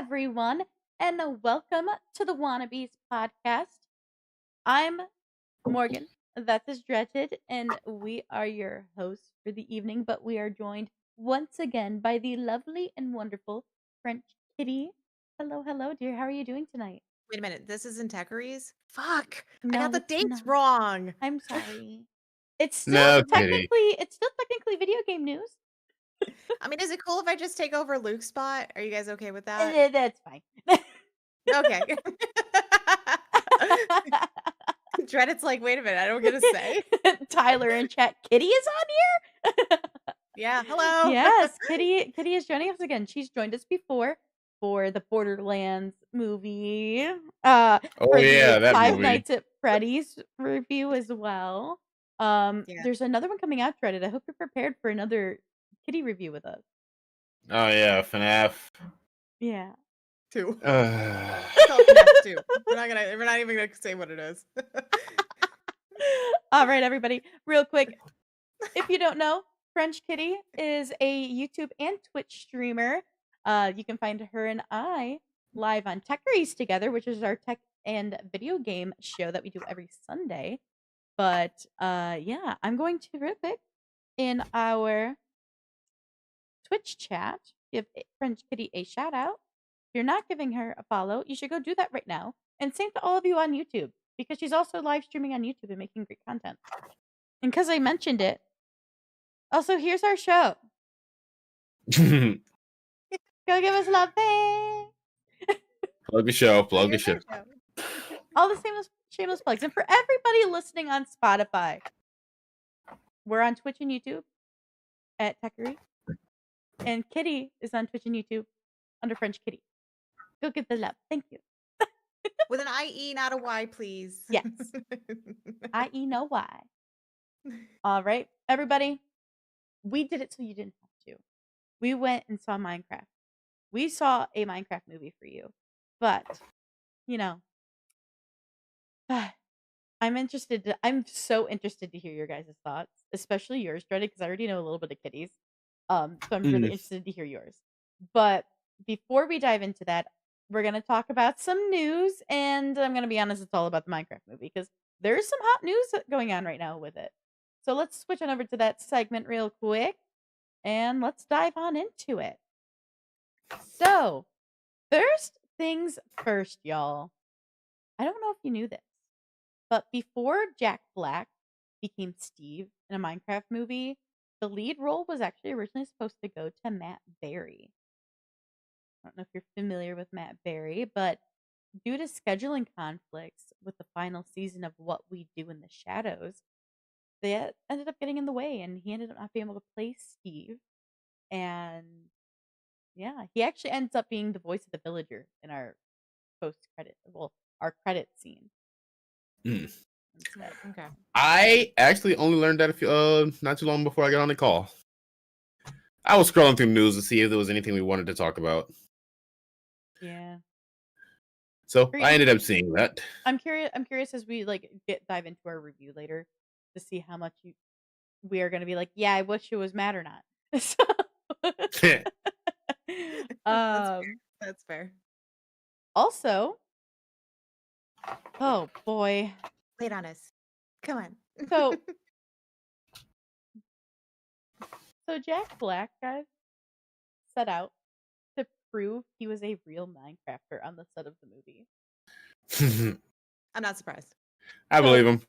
everyone, and welcome to the Wannabes podcast. I'm Morgan, that is Dretted, and we are your hosts for the evening, but we are joined once again by the lovely and wonderful French Kitty. Hello, hello, dear. How are you doing tonight? Wait a minute, this isn't Techeries? Fuck! I got No, the it's dates not. wrong! I'm sorry. It's still No, Kitty. technically video game news. I mean, is it cool if I just take over Luke's spot? Are you guys okay with that? That's fine. Okay. Dreaded's like, wait a minute, I don't get a say. Tyler in chat, Kitty is on here. Yeah, hello. Yes, Kitty is joining us again. She's joined us before for the Borderlands movie. Oh For yeah, the that Five movie. Nights at Freddy's review as well. Yeah. There's another one coming out, Dreaded. I hope you're prepared for another Kitty review with us. Oh yeah, FNAF. Yeah. 2. Uh, It's called FNAF 2. We're not even gonna say what it is. All right, everybody. Real quick, if you don't know, French Kitty is a YouTube and Twitch streamer. You can find her and I live on Techeries together, which is our tech and video game show that we do every Sunday. But yeah, I'm going to real quick in our Twitch chat give French Kitty a shout out. If you're not giving her a follow, you should go do that right now. And same to all of you on YouTube, because she's also live streaming on YouTube and making great content. And because I mentioned it, also here's our show. Go give us love, babe. plug the show. Plug the Here's show. our show. All the shameless plugs. And for everybody listening on Spotify, we're on Twitch and YouTube at Techery. And Kitty is on Twitch and YouTube under French Kitty. Go give the love. Thank you. With an IE, not a Y, please. Yes. I.e. know why. All right, everybody. We did it so you didn't have to. We went and saw Minecraft. We saw a Minecraft movie for you. But, you know, I'm so interested to hear your guys' thoughts, especially yours, Dreaded, because I already know a little bit of Kitty's. So I'm really interested to hear yours. But before we dive into that, we're gonna talk about some news, and I'm gonna be honest, it's all about the Minecraft movie because there's some hot news going on right now with it. So let's switch on over to that segment real quick, and let's dive on into it. So, first things first, y'all. I don't know if you knew this, but before Jack Black became Steve in a Minecraft movie, the lead role was actually originally supposed to go to Matt Berry. I don't know if you're familiar with Matt Berry, but due to scheduling conflicts with the final season of What We Do in the Shadows, that ended up getting in the way, and he ended up not being able to play Steve. And yeah, he actually ends up being the voice of the villager in our our credit scene. Mm. Instead. Okay. I actually only learned that not too long before I got on the call. I was scrolling through news to see if there was anything we wanted to talk about. Yeah. So I ended up seeing that. I'm curious as we dive into our review later to see how much we are going to be like, yeah, I wish it was Matt or not. So, That's fair. Also, oh boy, Lay it on us. Come on. So Jack Black, guys, set out to prove he was a real Minecrafter on the set of the movie. I'm not surprised. I believe him.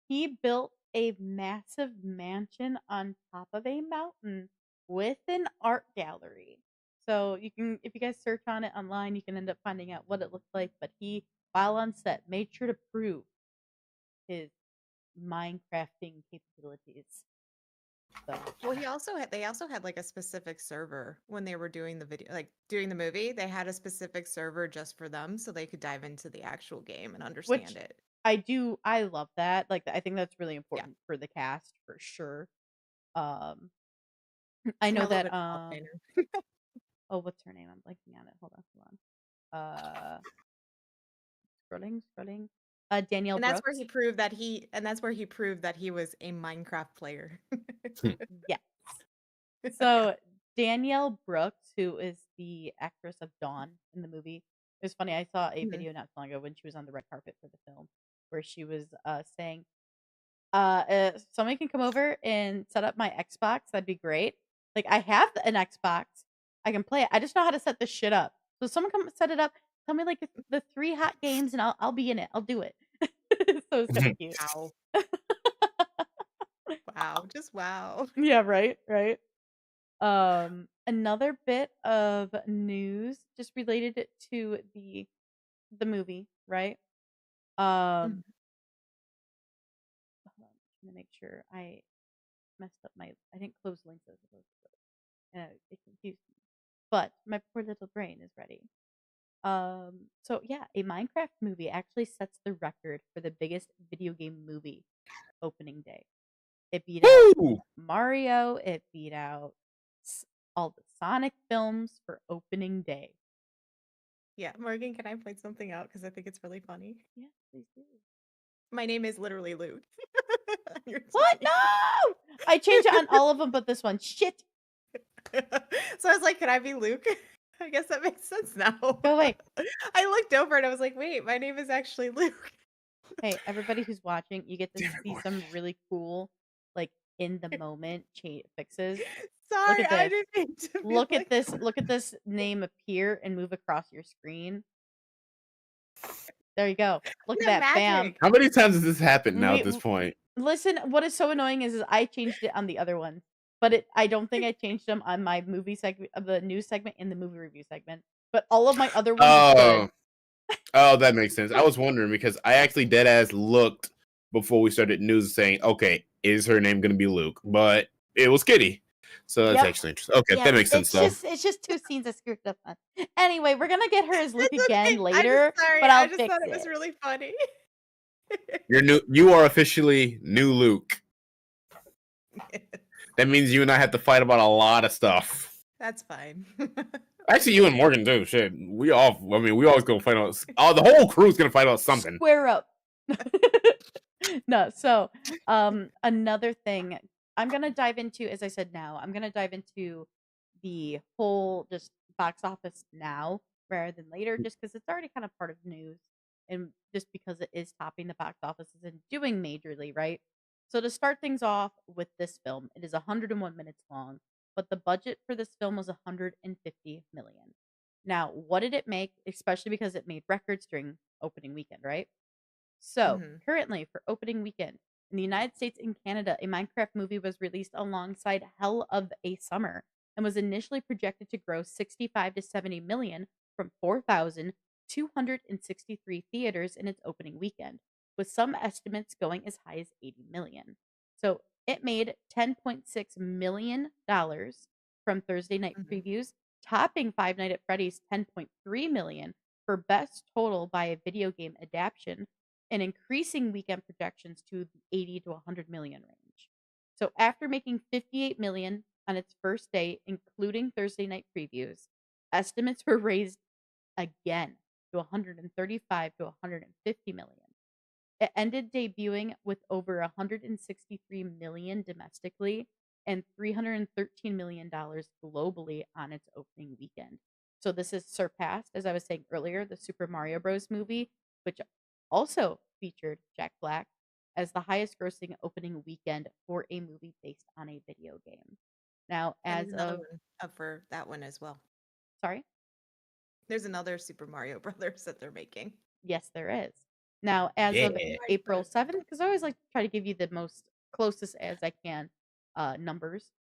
He built a massive mansion on top of a mountain with an art gallery. So you can, if you guys search on it online, you can end up finding out what it looked like. But he, while on set, made sure to prove his Minecrafting capabilities. So. Well, they also had like a specific server when they were doing the video, like doing the movie. They had a specific server just for them, so they could dive into the actual game and understand it. I love that. Like, I think that's really important for the cast for sure. I know that oh, what's her name? I'm blanking on it. Hold on. Scrolling. Danielle and that's Brooks. where he proved that he was a Minecraft player. Yes. So Danielle Brooks, who is the actress of Dawn in the movie. It was funny. I saw a Mhm. video not so long ago when she was on the red carpet for the film, where she was saying, if somebody can come over and set up my Xbox, that'd be great. Like, I have an Xbox, I can play it. I just know how to set this shit up. So someone come set it up. Tell me like the 3 hot games, and I'll be in it. I'll do it. So it's kind of cute. Wow. Wow. Just wow. Yeah, right, right. Another bit of news just related to the movie, right? Mhm. Hold on, I'm gonna make sure I messed up I didn't close links as opposed to it confused me. But my poor little brain is ready. So yeah, a Minecraft movie actually sets the record for the biggest video game movie opening day. It beat out Woo! Mario. It beat out all the Sonic films for opening day. Yeah, Morgan, can I point something out? Because I think it's really funny. Yeah, please do. My name is literally Luke on your What? team. No! I changed it on all of them but this one. Shit. So I was like, can I be Luke? I guess that makes sense now. Go away. I looked over and I was like, wait, my name is actually Luke. Hey, everybody who's watching, you get to Damn it, see Morgan. some really cool, like in the moment fixes. Look Sorry, at I this. didn't mean to be Look at like this. that. Look at this name appear and move across your screen. There you go. Look at Isn't that. that Bam. magic? How many times has this happened now We at this point? listen. What is so annoying is I changed it on the other ones, but I don't think I changed them on my movie segment, of the news segment and the movie review segment. But all of my other ones is good. Oh, that makes sense. I was wondering because I actually dead ass looked before we started news saying, okay, is her name going to be Luke? But it was Kitty. So that's Yep. actually interesting. Okay, Yeah, that makes sense though. it's just 2 scenes I screwed up on. Anyway, we're gonna get her as Luke It's again okay. I just later, sorry. but I I'll just fix thought it was it. really funny. You are officially new Luke. That means you and I have to fight about a lot of stuff. That's fine. Actually, you and Morgan too. Shit, we always gonna fight out. Oh, the whole crew's gonna fight about something. Square up. No, so another thing I'm gonna dive into, as I said now, I'm gonna dive into the whole just box office now rather than later, just because it's already kind of part of news and just because it is topping the box offices and doing majorly, right? So to start things off with this film, it is 101 minutes long, but the budget for this film was 150 million. Now, what did it make? Especially because it made records during opening weekend, right? So, Mhm. currently for opening weekend in the United States and Canada, a Minecraft movie was released alongside Hell of a Summer and was initially projected to gross 65 to 70 million from 4,263 theaters in its opening weekend, with some estimates going as high as 80 million. So, it made $10.6 million from Thursday night Mhm. previews, topping Five Nights at Freddy's 10.3 million for best total by a video game adaptation and increasing weekend projections to the 80 to 100 million range. So after making 58 million on its first day, including Thursday night previews, estimates were raised again to 135 to 150 million. It ended debuting with over 163 million domestically and $313 million globally on its opening weekend. So this has surpassed, as I was saying earlier, the Super Mario Bros. Movie, which also featured Jack Black as the highest grossing opening weekend for a movie based on a video game. Now, And there's as another of, one up for that one as well. sorry? There's another Super Mario Brothers that they're making. Yes, there is. Now, as of Yeah. April 7th, because I always like to try to give you the most closest as I can numbers,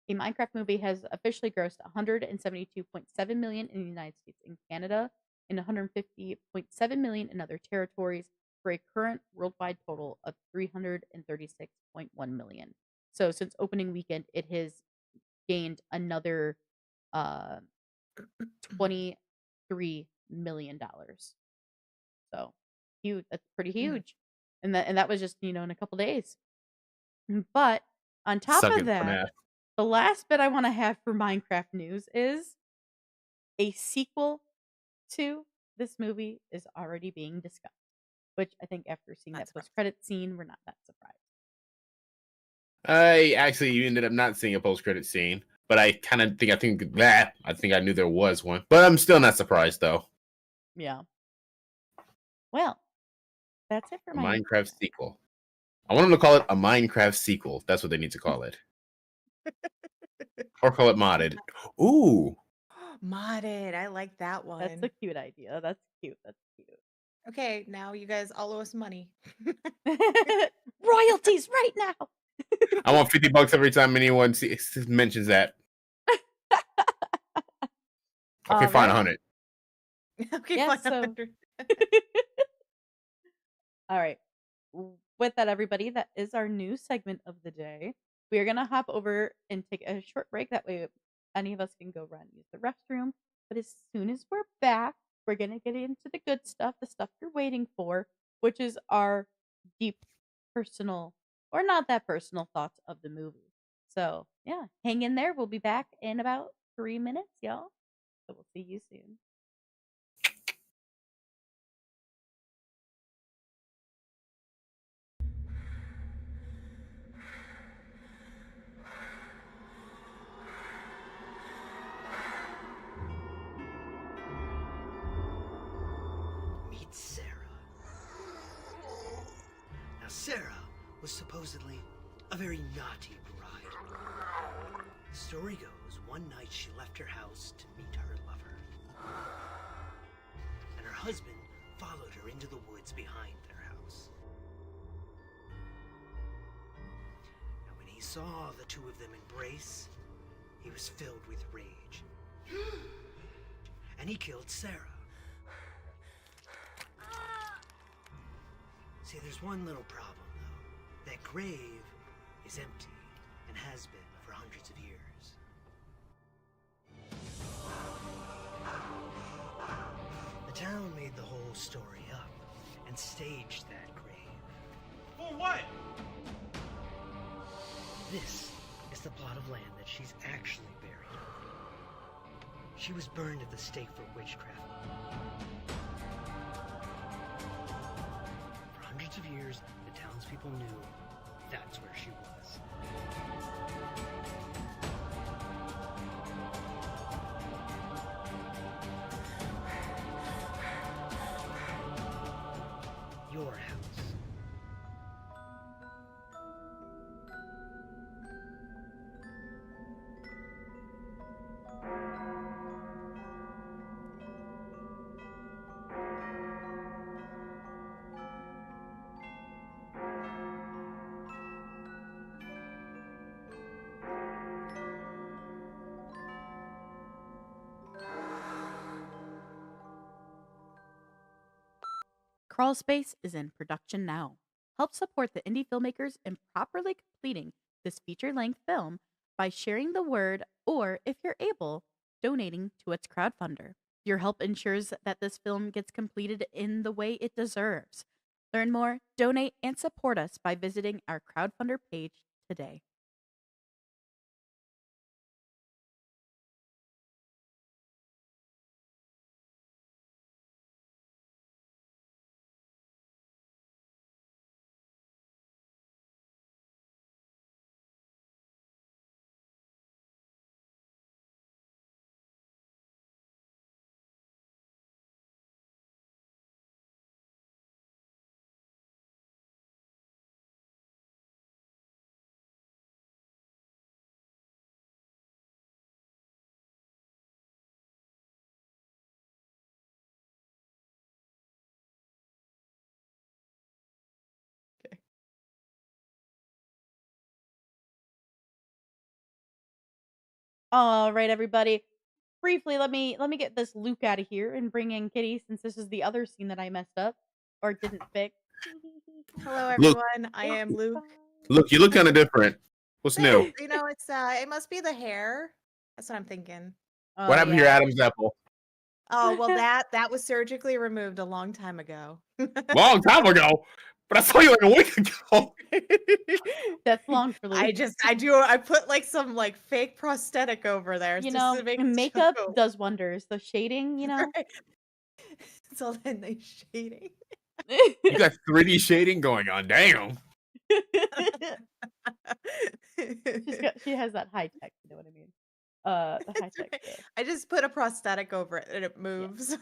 a Minecraft movie has officially grossed 172.7 million in the United States and Canada and 150.7 million in other territories for a current worldwide total of 336.1 million. So since opening weekend, it has gained another uh, $23 million. So huge. That's pretty Mhm. huge. And that was just, in a couple days. But on top Suck of it, that, FNAF. the last bit I want to have for Minecraft news is a sequel to this movie is already being discussed. Which I think after seeing That's that post credit scene, we're not that surprised. I actually ended up not seeing a post credit scene, but I think I knew there was one. But I'm still not surprised though. Yeah. Well, that's it for A my news Minecraft segment. sequel. I want them to call it a Minecraft sequel. That's what they need to call it. Or call it modded. Ooh. Modded. I like that That's a one. cute idea. That's cute. That's cute. Okay, now you guys all owe us money. Royalties right now. I want $50 every time anyone mentions that. Okay, All fine, right. 100. Okay, Yeah, fine. so 100. all right. With that, everybody, that is our news segment of the day. We are gonna hop over and take a short break. That way, any of us can go run use the restroom. But as soon as we're back, we're gonna get into the good stuff, the stuff you're waiting for, which is our deep, personal, or not that personal thoughts of the movie. So yeah, hang in there. We'll be back in about 3 minutes, y'all. So we'll see you soon. Meet Sarah. Now, Sarah was supposedly a very naughty bride. The story goes, one night she left her house to meet her lover. And her husband followed her into the woods behind their house. Now, when he saw the two of them embrace, he was filled with rage. And he killed Sarah. See, there's one little problem, though. That grave is empty and has been for hundreds of years. The town made the whole story up and staged that grave. For what? This is the plot of land that she's actually buried on. She was burned at the stake for witchcraft. For hundreds of years, the townspeople knew that's where she was. Your house. Crawl Space is in production now. Help support the indie filmmakers in properly completing this feature length film by sharing the word or, if you're able, donating to its crowdfunder. Your help ensures that this film gets completed in the way it deserves. Learn more, donate, and support us by visiting our crowdfunder page today. All right, everybody. Briefly, let me get this Luke out of here and bring in Kitty, since this is the other scene that I messed up or didn't fix. Hello, Look, everyone. I am Luke. look, you look kind of different. What's new? You know, it must be the hair. That's what I'm thinking. Oh, What happened to your yeah. Adam's apple? Oh, well, that was surgically removed a long time ago. Long time ago. But I saw you like a week ago. That's long for Luke. I put like some like fake prosthetic over there. You just know, to make it makeup show. does wonders. The shading, you know. Right. It's all that nice shading. You got 3D shading going on. Damn. She has that high tech. You know what I mean? the high tech stuff. I just put a prosthetic over it and it Yeah, moves.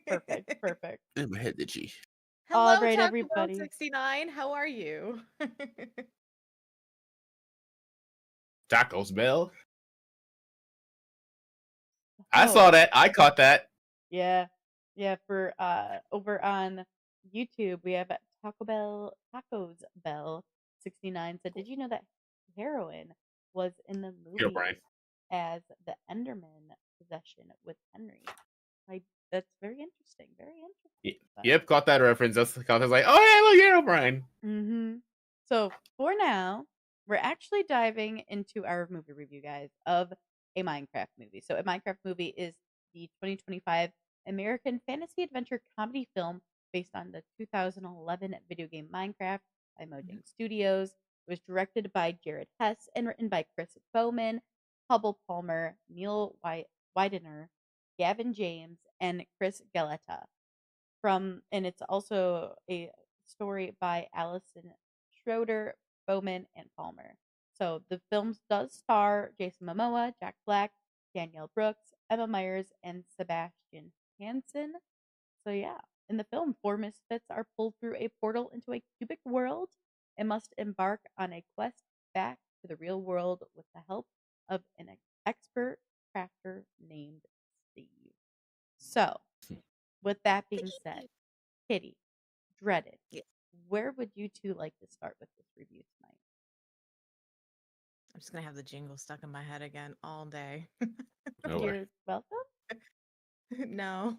perfect, perfect. In my head, did she? All Hello, right, Taco Bell everybody. 69. How are you? Tacos Bell. I Oh, saw that. I caught that. yeah, yeah. For over on YouTube, we have Tacos Bell 69 said, "Did you know that heroin was in the Here, movie Brian. as the Enderman possession with Henry?" I That's very interesting. Very interesting. But Yep, caught that reference. That's caught. I was like, oh hey, look, Hero Brian. so for now, we're actually diving into our movie review, guys, of a Minecraft movie. So a Minecraft movie is the 2025 American fantasy adventure comedy film based on the 2011 video game Minecraft by Mhm. Mojang Studios. It was directed by Jared Hess and written by Chris Bowman, Hubble Palmer, Neil Widener, Gavin James, and Chris Galetta. And it's also a story by Allison Schroeder, Bowman, and Palmer. So the film does star Jason Momoa, Jack Black, Danielle Brooks, Emma Myers, and Sebastian Hansen. So yeah, in the film, four misfits are pulled through a portal into a cubic world and must embark on a quest back to the real world with the help of an expert crafter named Steve. So, with that being said, Kitty, Dreaded, Yeah, where would you two like to start with this review tonight? I'm just gonna have the jingle stuck in my head again all day. No way. You're welcome. No.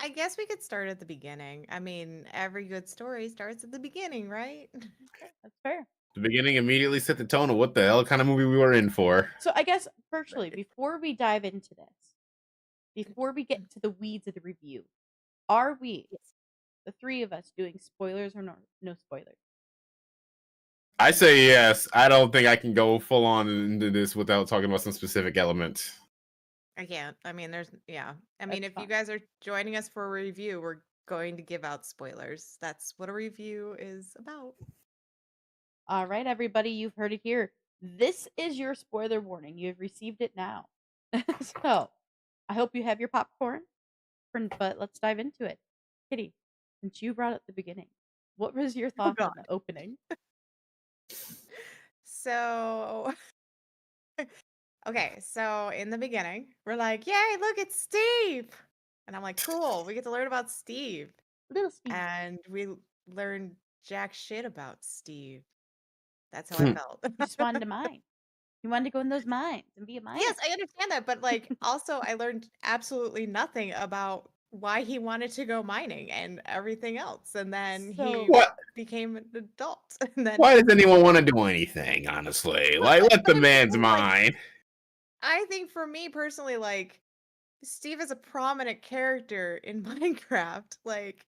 I guess we could start at the beginning. I mean, every good story starts at the beginning, right? Okay, that's fair. The beginning immediately set the tone of what the hell kind of movie we were in for. So, I guess, firstly, Right. before we dive into this, before we get into the weeds of the review, are we, Yes. the three of us, doing spoilers or no spoilers? I say yes. I don't think I can go full on into this without talking about some specific elements. I can't. I mean, yeah. I mean, That's if you fine. guys are joining us for a review, we're going to give out spoilers. That's what a review is about. All right, everybody, you've heard it here. This is your spoiler warning. You've received it now. So, I hope you have your popcorn, but let's dive into it. Kitty, since you brought up the beginning, what was your Oh thoughts on God. the opening? So, okay. So in the beginning, we're like, "Yay, look, it's Steve!" And I'm like, "Cool, we get to learn about Steve." Little Steve. And we learned jack shit about Steve. That's how I felt. He just wanted to mine. He wanted to go in those mines and be a miner. Yes, I understand that, but like also I learned absolutely nothing about why he wanted to go mining and everything else. And then So, he What? became an adult. And then Why does anyone want to do anything? Honestly, like let the but I'm man's saying, like, mind. I think for me personally, like Steve is a prominent character in Minecraft. Like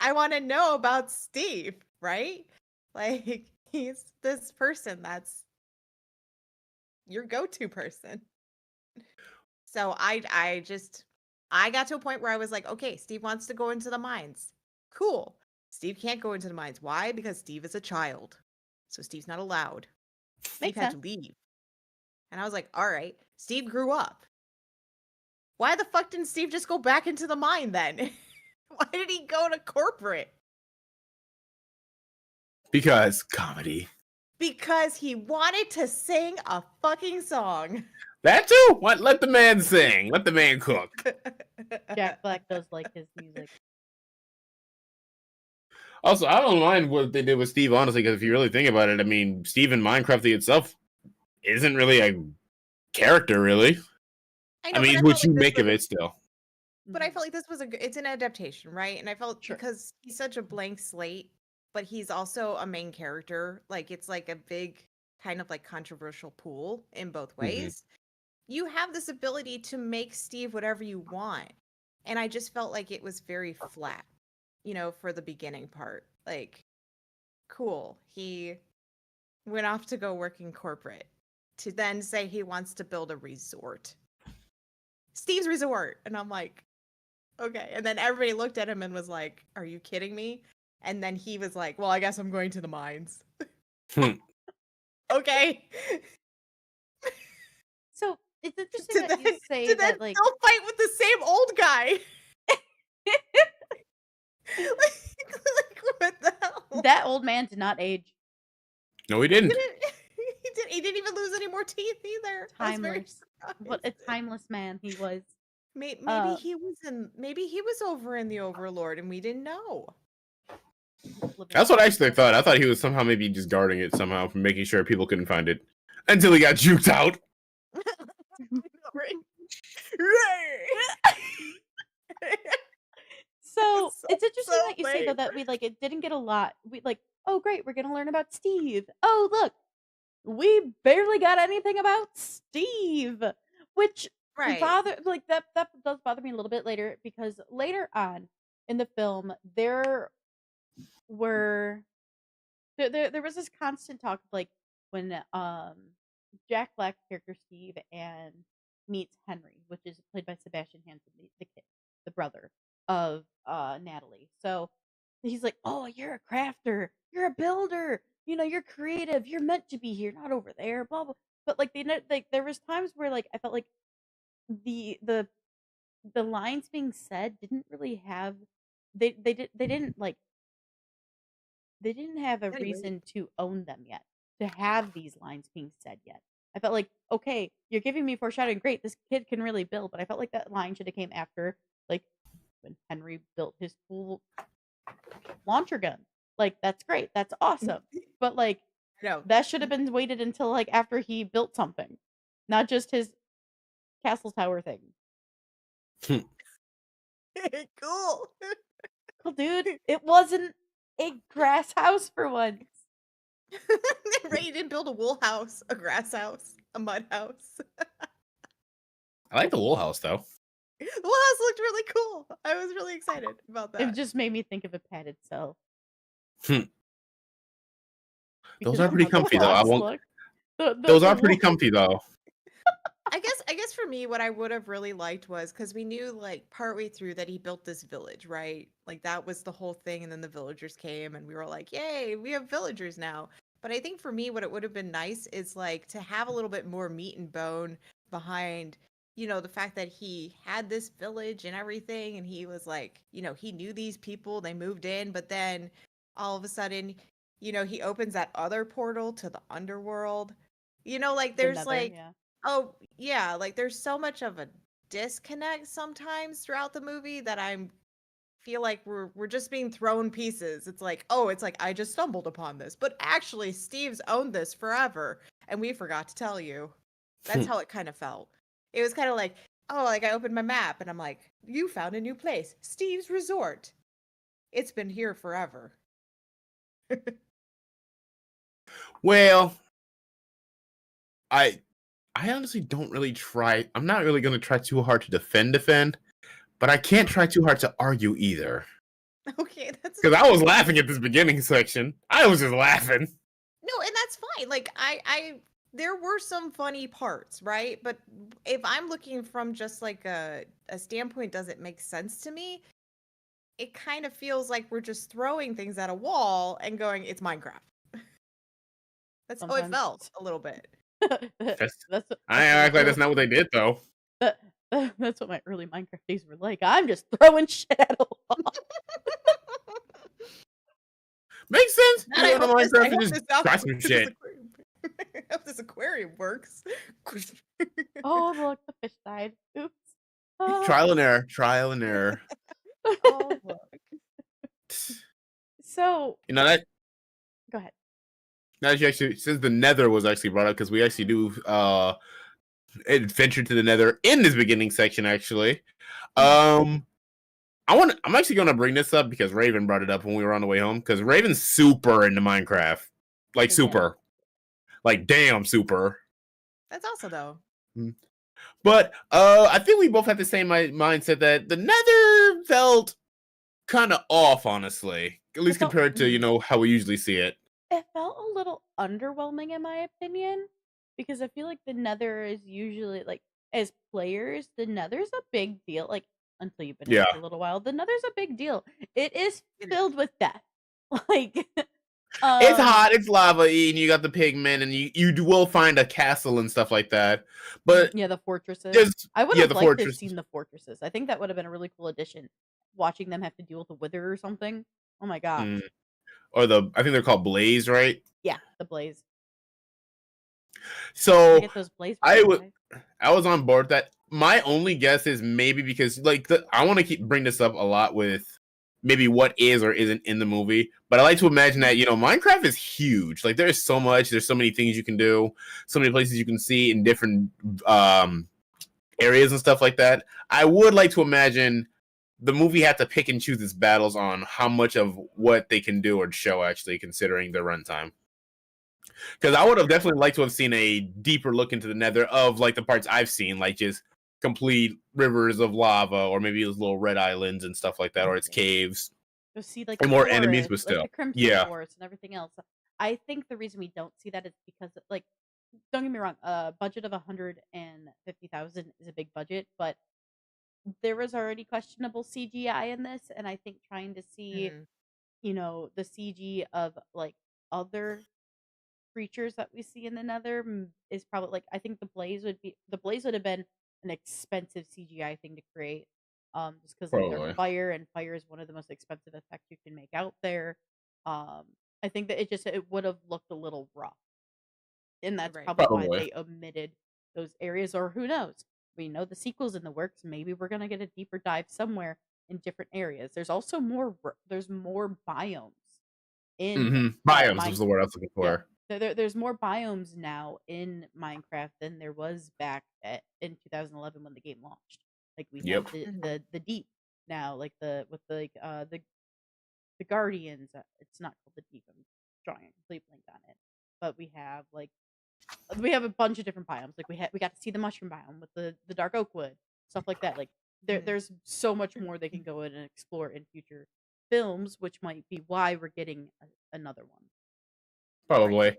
I want to know about Steve, right? Like he's this person that's your go-to person. So I got to a point where I was like, okay, Steve wants to go into the mines. Cool. Steve can't go into the mines. Why? Because Steve is a child. So Steve's not allowed. Steve makes had sense. to leave. And I was like, all right, Steve grew up. Why the fuck didn't Steve just go back into the mine then? Why did he go to corporate? Because comedy. Because he wanted to sing a fucking song. That too. What? Let the man sing. Let the man cook. Jack Black does like his music. Also, I don't mind what they did with Steve, honestly, because if you really think about it, I mean, Steve in Minecraft itself isn't really a character, really. I I know, but mean, I what felt you like this make of was it still. But I Mhm. felt like this was it's an adaptation, right? And I felt Sure. because he's such a blank slate, but he's also a main character. Like it's like a big kind of like controversial pool in both Mhm. ways. You have this ability to make Steve whatever you want. And I just felt like it was very flat, for the beginning part. Like, cool. He went off to go work in corporate to then say he wants to build a resort. Steve's Resort. And I'm like, okay. And then everybody looked at him and was like, are you kidding me? And then he was like, well, I guess I'm going to the mines. Hmm. Okay. it's interesting to that then you say to then that, like, still fight with the same old guy. Like, what the hell? that old man did not age. No, he He didn't. didn't, he didn't even lose any more teeth either. I was very Timeless. What a surprised. timeless man he was. Maybe Uh, maybe he was over in the Overlord and we didn't know. That's what I actually thought. I thought he was somehow maybe just guarding it somehow, from making sure people couldn't find it, until he got juked out. Right? So So- it's interesting so that you say though lame. that we like it didn't get a lot. We like, oh great, we're gonna learn about Steve. Oh look, we barely got anything about Steve, which Right. that does bother me a little bit later because later on in the film there were there was this constant talk of like when Jack Black's character Steve and meets Henry, which is played by Sebastian Hansen, the kid, the brother of Natalie. So he's like, "Oh, you're a crafter, you're a builder, you're creative, you're meant to be here, not over there." Blah blah. But like like there was times where like I felt like the the the lines being said didn't really have they didn't like they didn't have a Anyway. reason to own them yet, to have these lines being said yet. I felt like, okay, you're giving me foreshadowing. Great, this kid can really build, but I felt like that line should have came after, like, when Henry built his cool launcher gun. Like, that's great, that's awesome. But like, No. that should have been waited until like after he built something, not just his castle tower thing. Cool. Cool, dude. It wasn't a grass house for once. Right, you didn't build a wool house, a grass house, a mud house. I like the wool house though. The wool house looked really cool. I was really excited about that. It just made me think of a padded cell. Hmm. Those Because are of pretty how the comfy, though. I blocks won't- look. Those The are pretty wool- comfy though. I guess for me, what I would have really liked was because we knew like partway through that he built this village, right? Like that was the whole thing, and then the villagers came, and we were like, "Yay, we have villagers now!" But I think for me, what it would have been nice is like to have a little bit more meat and bone behind, the fact that he had this village and everything, and he was like, he knew these people, they moved in, but then all of a sudden, he opens that other portal to the underworld. Like the there's nether, like. yeah. Oh, yeah, like there's so much of a disconnect sometimes throughout the movie that I feel like we're just being thrown pieces. It's like, oh, it's like I just stumbled upon this, but actually Steve's owned this forever and we forgot to tell you. That's how it kind of felt. It was kind of like, oh, like I opened my map and I'm like, you found a new place, Steve's Resort. It's been here forever. Well, I honestly don't really try. I'm not really going to try too hard to defend, but I can't try too hard to argue either. Okay, that's Because I was laughing at this beginning section. I was just laughing. No, and that's fine. Like I there were some funny parts, right? But if I'm looking from just like a standpoint, does it make sense to me? It kind of feels like we're just throwing things at a wall and going, it's Minecraft. That's how it Sometimes. felt a little bit. That's, That's what, I act like that's not what they did though. that's what my early Minecraft days were like. I'm just throwing shit at a wall. Makes sense. And I You go to hope this- I Minecraft and hope just this try aqu- some this shit. aquarium- I hope this aquarium works. Oh look, the fish died. Oops. Ah. Trial and error. Trial and error. Oh, look. So You know that. go ahead. Now that you actually, since the Nether was actually brought up, because we actually do adventure to the Nether in this beginning section. Actually, I'm actually going to bring this up because Raven brought it up when we were on the way home. Because Raven's super into Minecraft, like Yeah. super, like damn super. That's also though. But I think we both had the same mindset that the Nether felt kind of off, honestly. At least felt- compared to how we usually see it. It felt a little underwhelming in my opinion because I feel like the Nether is usually like as players, the Nether's a big deal. Like until you've been in it Yeah. for a little while, the Nether's a big deal. It is It is. filled with death. Like It's Um, hot, it's lava, and you got the pigmen, and will find a castle and stuff like that. But yeah, the fortresses. there's I would yeah, have the liked to have fortress. seen the fortresses. I think that would have been a really cool addition. Watching them have to deal with the wither or something. Oh my gosh. Mm, or I think they're called Blaze, right? Yeah, the blaze. I So get those blaze I bars, would guys. I was on board with that. My only guess is maybe because I want to bring this up a lot with maybe what is or isn't in the movie, but I like to imagine that Minecraft is huge. Like there's so much, there's so many things you can do, so many places you can see in different areas and stuff like that. I would like to imagine the movie had to pick and choose its battles on how much of what they can do or show actually, considering their runtime. Because I would have definitely liked to have seen a deeper look into the Nether of like the parts I've seen, like just complete rivers of lava, or maybe those little red islands and stuff like that, or its caves Go see like and the more enemies, forest, but like still, the Crimson yeah, Forest and everything else. I think the reason we don't see that is because like don't get me wrong, a budget of 150,000 is a big budget, but there was already questionable CGI in this, and I think trying to see, Mhm. the CG of like other creatures that we see in the Nether is probably like I think the blaze would have been an expensive CGI thing to create, just because like they're probably, fire and fire is one of the most expensive effects you can make out there. Um, I think that it would have looked a little rough, and that's Right. probably why probably, they omitted those areas. Or who knows? We know the sequel's in the works. Maybe we're gonna get a deeper dive somewhere in different areas. There's also there's more biomes in biomes my was the word I was looking yeah. for. There's more biomes now in Minecraft than there was back in 2011 when the game launched. Like we have Yep, Mhm. the deep now, like the guardians. It's not called the deep. I'm drawing a complete blank on it. But we have a bunch of different biomes. Like we got to see the mushroom biome with the dark oak wood, stuff like that. Like Mhm. there's so much more they can go in and explore in future films, which might be why we're getting another one. Right. probably.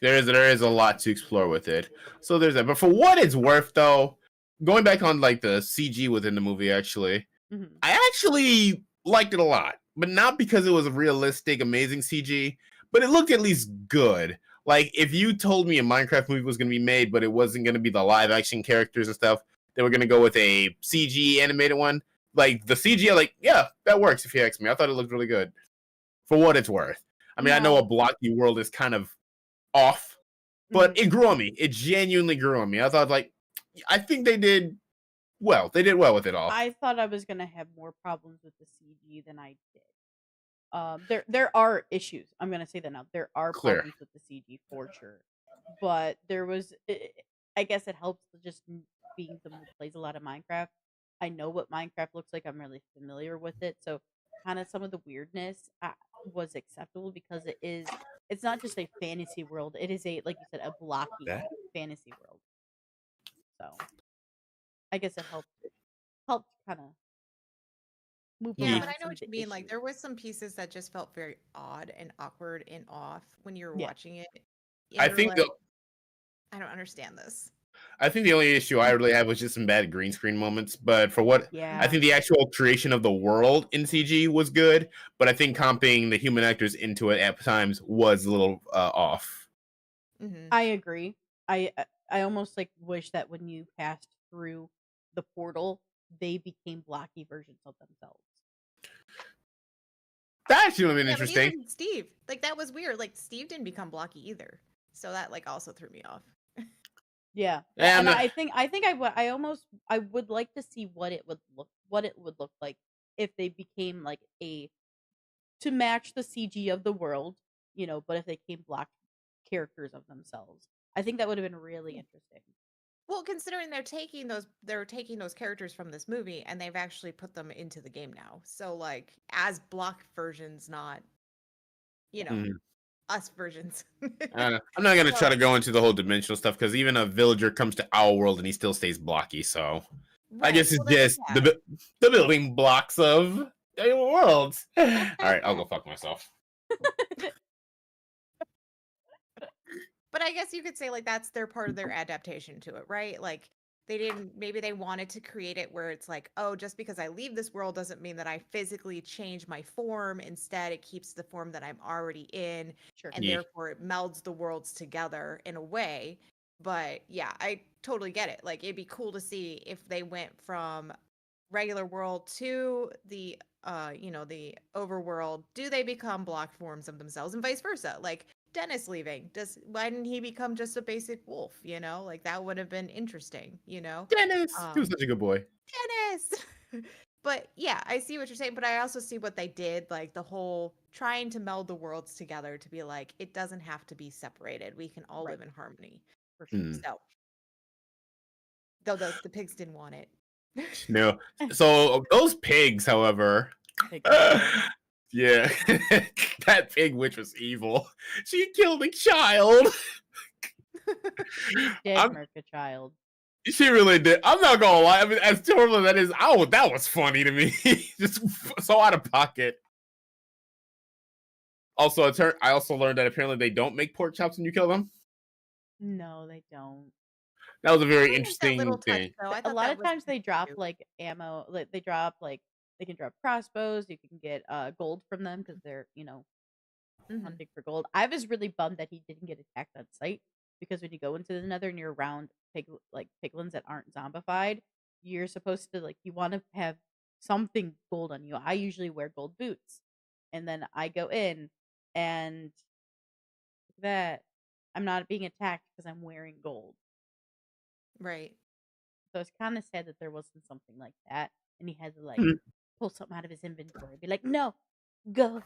There is a lot to explore with it. So there's that. But for what it's worth, though, going back on like the CG within the movie, actually, Hmm. I actually liked it a lot, but not because it was a realistic, amazing CG, but it looked at least good. Like if you told me a Minecraft movie was going to be made, but it wasn't going to be the live action characters and stuff, they were going to go with a CG animated one. Like the CG, like yeah, that works if you ask me. I thought it looked really good for what it's worth. I mean, I know a Now, blocky world is kind of off, but mhm, it grew on me. It genuinely grew on me. I thought like I think they did well. They did well with it all. I thought I was gonna have more problems with the CG than I did. There are issues. I'm gonna say that now. There are Clear. problems with the CG for sure, but there was. I guess it helps to just being someone who plays a lot of Minecraft. I know what Minecraft looks like. I'm really familiar with it, so kind of some of the weirdness was acceptable because it is. It's not just a fantasy world. It is a like you said a blocky That fantasy world. So I guess it helped kind of move Yeah, Ye- but I beyond know some of what you the mean. Like issues. there was some pieces that just felt very odd and awkward and off when you were Yeah. watching it. And I you're think like, I don't understand this. the only issue I really had was just some bad green screen moments. But for what I Yeah. think the actual creation of the world in CG was good, but I think comping the human actors into it at times was a little off. Hmm. I agree. I almost like wish that when you passed through the portal, they became blocky versions of themselves. That actually would have been Yeah, but interesting. even Steve, like that was weird. Like Steve didn't become blocky either. So that like also threw me off. Yeah. Yeah, I'm And not, I would like to see what it would look like if they became like a to match the CG of the world, but if they came block characters of themselves. I think that would have been really interesting. Well, considering they're taking those characters from this movie and they've actually put them into the game now. So like as block versions, not, you know, mhm. us versions. I'm not gonna try So to go into the whole dimensional stuff because even a villager comes to our world and he still stays blocky. So I right. guess it's Well then just yeah. the building blocks of worlds. All right, I'll go fuck myself. But I guess you could say like that's their part of their adaptation to it, right? Like they didn't, maybe they wanted to create it where it's like, oh, just because I leave this world doesn't mean that I physically change my form. Instead, it keeps the form that I'm already in, Sure. and Yeah. therefore it melds the worlds together in a way. But yeah, I totally get it. Like, it'd be cool to see if they went from regular world to the the overworld. Do they become block forms of themselves, and vice versa? Like Dennis leaving, why didn't he become just a basic wolf? Like that would have been interesting. Dennis, he was Um, such a good boy. Dennis. But yeah, I see what you're saying, but I also see what they did, like the whole trying to meld the worlds together to be like, it doesn't have to be separated. We can all Right. live in harmony. For sure. Hmm. So, though the pigs didn't want it. No, so those pigs, however, Pig witch. yeah, that pig witch was evil. She killed a child. She did I'm, murk a child. she really did. I'm not gonna lie. I mean, as terrible as that is, that was funny to me. Just so out of pocket. Also, I also learned that apparently they don't make pork chops when you kill them. No, they don't. That was a I very like that interesting little touch, thing. though. I A thought lot that of was times they really drop cute. like ammo, like they can drop crossbows. You can get gold from them because they're Mhm. hunting for gold. I was really bummed that he didn't get attacked on sight because when you go into the Nether and you're around piglins that aren't zombified, you're supposed to you want to have something gold on you. I usually wear gold boots, and then I go in and look at that I'm not being attacked because I'm wearing gold. Right. So it's kind of sad that there wasn't something like that, and he had to Hmm. pull something out of his inventory, be like, "No, go,"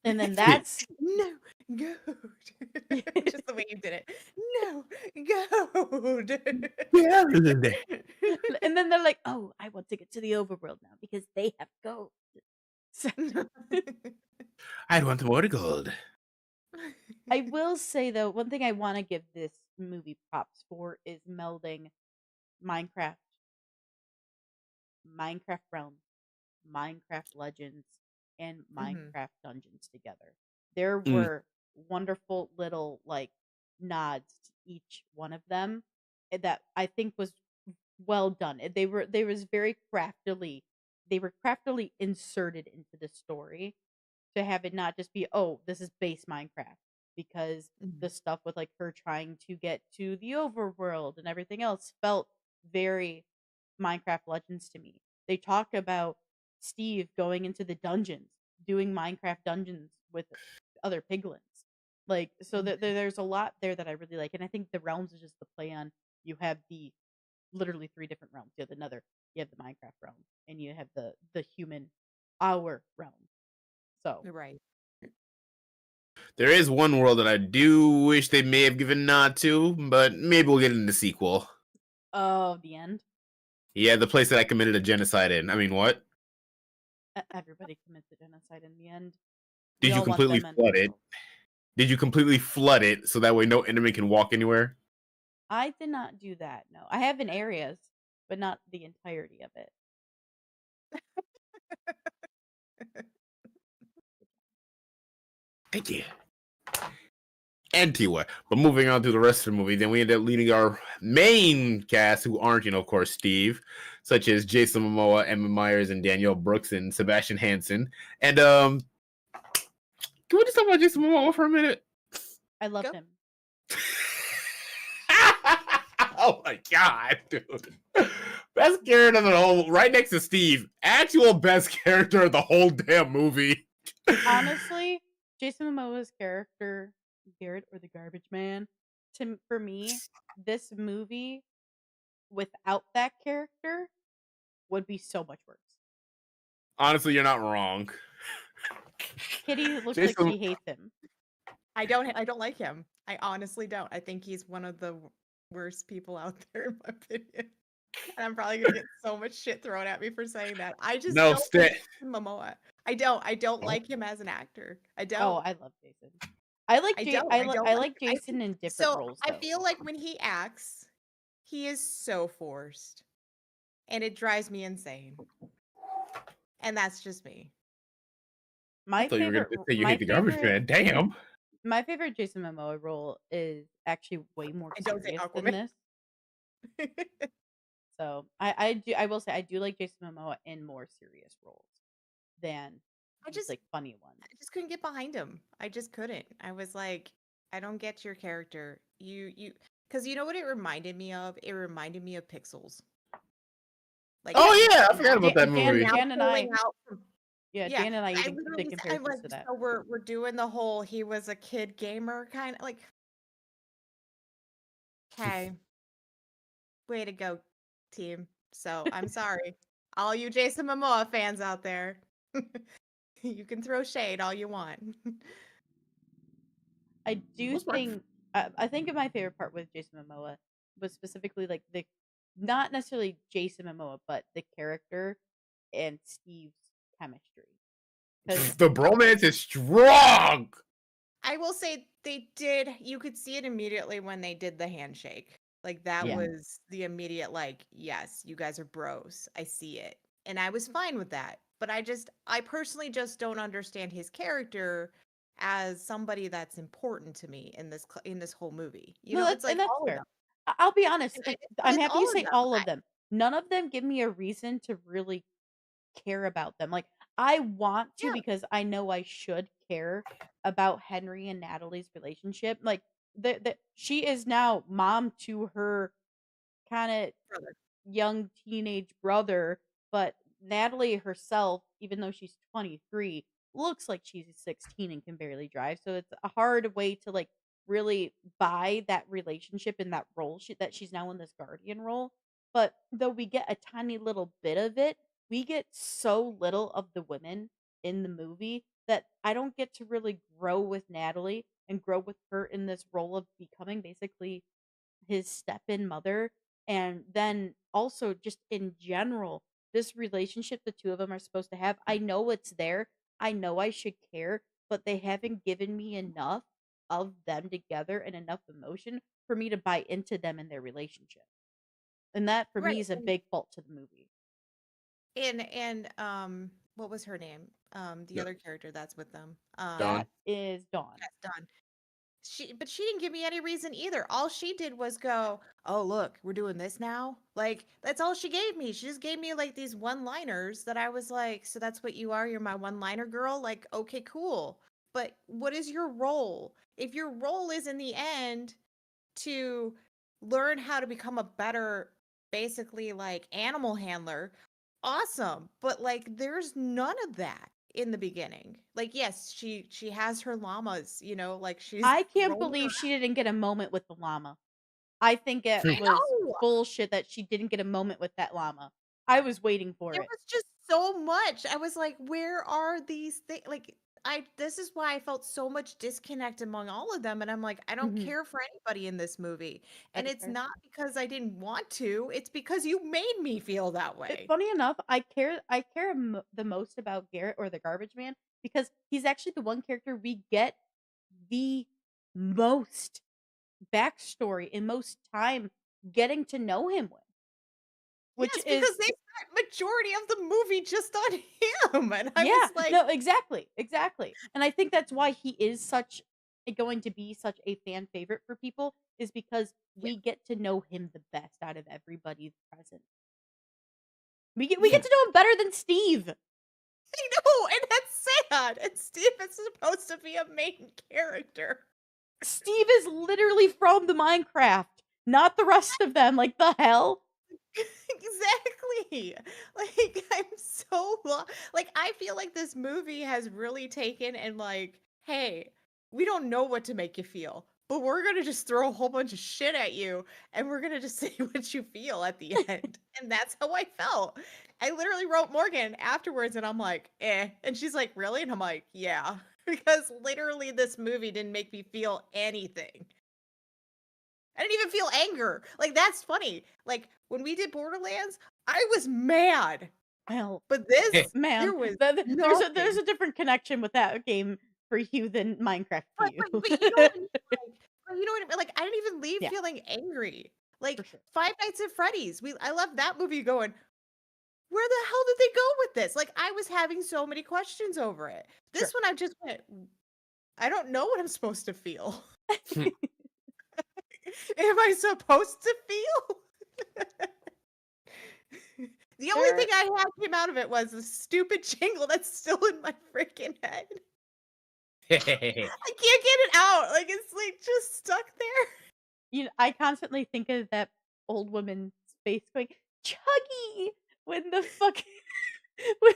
and then that's No gold. Just the way you did it. No gold. and then they're like, "Oh, I want to get to the overworld now because they have gold." So I want more gold. I will say though, one thing I want to give this movie props for is melding Minecraft, Minecraft Realms, Minecraft Legends, and Mhm. Minecraft Dungeons together. There Mm. were wonderful little nods to each one of them that I think was well done. They was very craftily they were craftily inserted into the story to have it not just be, oh, this is base Minecraft, because the Mhm. stuff with her trying to get to the overworld and everything else felt very Minecraft Legends to me. They talk about Steve going into the dungeons, doing Minecraft dungeons with other piglins. So that Mhm. there's a lot there that I really like, and I think the realms is just the play on. You have the literally three different realms. You have the Nether, you have the Minecraft realm, and you have the human, our realm. So Right. There is one world that I do wish they may have given nod to, but maybe we'll get in the sequel. oh, the end. Yeah, the place that I committed a genocide in. I mean, what? Everybody commits a genocide in the end. We Did you all want completely them end flood it? result. Did you completely flood it so that way no enemy can walk anywhere? I did not do that. No, I have in areas, but not the entirety of it. Thank you. Anyway, but moving on to the rest of the movie, then we end up leading our main cast, who aren't, of course, Steve, such as Jason Momoa, Emma Myers, and Danielle Brooks, and Sebastian Hansen. And can we just talk about Jason Momoa for a minute? I love Go. him. Oh my god, dude! Best character of the whole, right next to Steve. Actual best character of the whole damn movie. Honestly, Jason Momoa's character, Garrett or the Garbage Man, for me, this movie without that character would be so much worse. Honestly, you're not wrong. Kitty looks like Jason, she hates him. I don't like him. I honestly don't. I think he's one of the worst people out there, in my opinion. And I'm probably gonna get so much shit thrown at me for saying that. I just no, don't like Momoa. I don't Oh. like him as an actor. I don't. Oh, I love Jason. I like I J- don't. I, I li- don't I like like him. Jason in different So roles I though. feel like when he acts, he is so forced, and it drives me insane. And that's just me. My I thought you were favorite, going to say you my hate the garbage favorite, man. Damn. my favorite Jason Momoa role is actually way more And don't say serious than Aquaman. this. So I will say I do like Jason Momoa in more serious roles than I these just like funny ones. I just couldn't get behind him. I just couldn't. I was like, I don't get your character. Because you know what it reminded me of? It reminded me of Pixels. Like Yeah, Oh yeah, I now, forgot about that Dan movie. now Dan and pulling I out from yeah. Dan and I I even did literally, I'm comparisons like, to that. so we're doing the whole he was a kid gamer kind of like. Okay, way to go, team. So I'm sorry, all you Jason Momoa fans out there. You can throw shade all you want. I do What's my think I think my favorite part with Jason Momoa was specifically like the not necessarily Jason Momoa, but the character and Steve's chemistry. Because the bromance is strong. I will say they did. You could see it immediately when they did the handshake. Like that yeah, was the immediate like, yes, you guys are bros. I see it. And I was fine with that. But I personally just don't understand his character as somebody that's important to me in this whole movie. You no, know, it's and like that's all of fair. them. I'll be honest, And and but I'm it's happy you all of say them. all of them. None of them give me a reason to really care about them. Like I want to Yeah, because I know I should care about Henry and Natalie's relationship. Like the she is now mom to her kind of brother. young teenage brother, but Natalie herself, even though she's 23, looks like she's 16 and can barely drive. So it's a hard way to like really buy that relationship in that role that she's now in this guardian role. But though we get a tiny little bit of it, we get so little of the women in the movie that I don't get to really grow with Natalie and grow with her in this role of becoming basically his step-in mother, and then also just in general this relationship the two of them are supposed to have. I know it's there, I know I should care, but they haven't given me enough of them together and enough emotion for me to buy into them in their relationship, and that for Right. me is a big fault to the movie. And what was her name? The Yeah, other character that's with them. That Dawn. is Dawn. Yes, Dawn. But she didn't give me any reason either. All she did was go, "Oh, look, we're doing this now." Like that's all she gave me. She just gave me like these one-liners that I was like, "So that's what you are? You're my one-liner girl?" Like, "Okay, cool." But what is your role? If your role is in the end to learn how to become a better basically like animal handler, awesome. But like there's none of that in the beginning. Like yes, she has her llamas, like she's I can't roaming believe around. she didn't get a moment with the llama. I think it I was know. bullshit that she didn't get a moment with that llama. I was waiting for There it. was just so much. I was like, where are these things? Like, this is why I felt so much disconnect among all of them. And I'm like, I don't Mhm. care for anybody in this movie. That And is it's fair. not because I didn't want to, it's because you made me feel that way. Funny enough, I care the most about Garrett or the Garbage Man because he's actually the one character we get the most backstory and most time getting to know him with, which Yes, because is they spent majority of the movie just on him. And I yeah, was like, no, exactly. And I think that's why he is going to be such a fan favorite for people is because yeah, we get to know him the best out of everybody present. We get to know him better than Steve. I know, and that's sad. And Steve is supposed to be a main character. Steve is literally from the Minecraft, not the rest of them. Like the hell? Exactly. Like I'm so like I feel like this movie has really taken and like, hey, we don't know what to make you feel, but we're gonna just throw a whole bunch of shit at you and we're gonna just say what you feel at the end. And that's how I felt. I literally wrote Morgan afterwards and I'm like, eh. And she's like, really? And I'm like, yeah. Because literally this movie didn't make me feel anything. I didn't even feel anger. Like that's funny. Like when we did Borderlands, I was mad. Well, But this, man, there was there's nothing. a different connection with that game for you than Minecraft for But, you. but, but you know what I mean? But you know what I mean? Like I didn't even leave Yeah, feeling angry. for Like sure. Five Nights at Freddy's. I left that movie going, where the hell did they go with this? Like I was having so many questions over it. Sure. This one I just went, I don't know what I'm supposed to feel. Am I supposed to feel? The only There thing I had came out of it was the stupid jingle that's still in my freaking head. I can't get it out. Like it's like just stuck there. I constantly think of that old woman's face going, "Chuggy!" when the fucking when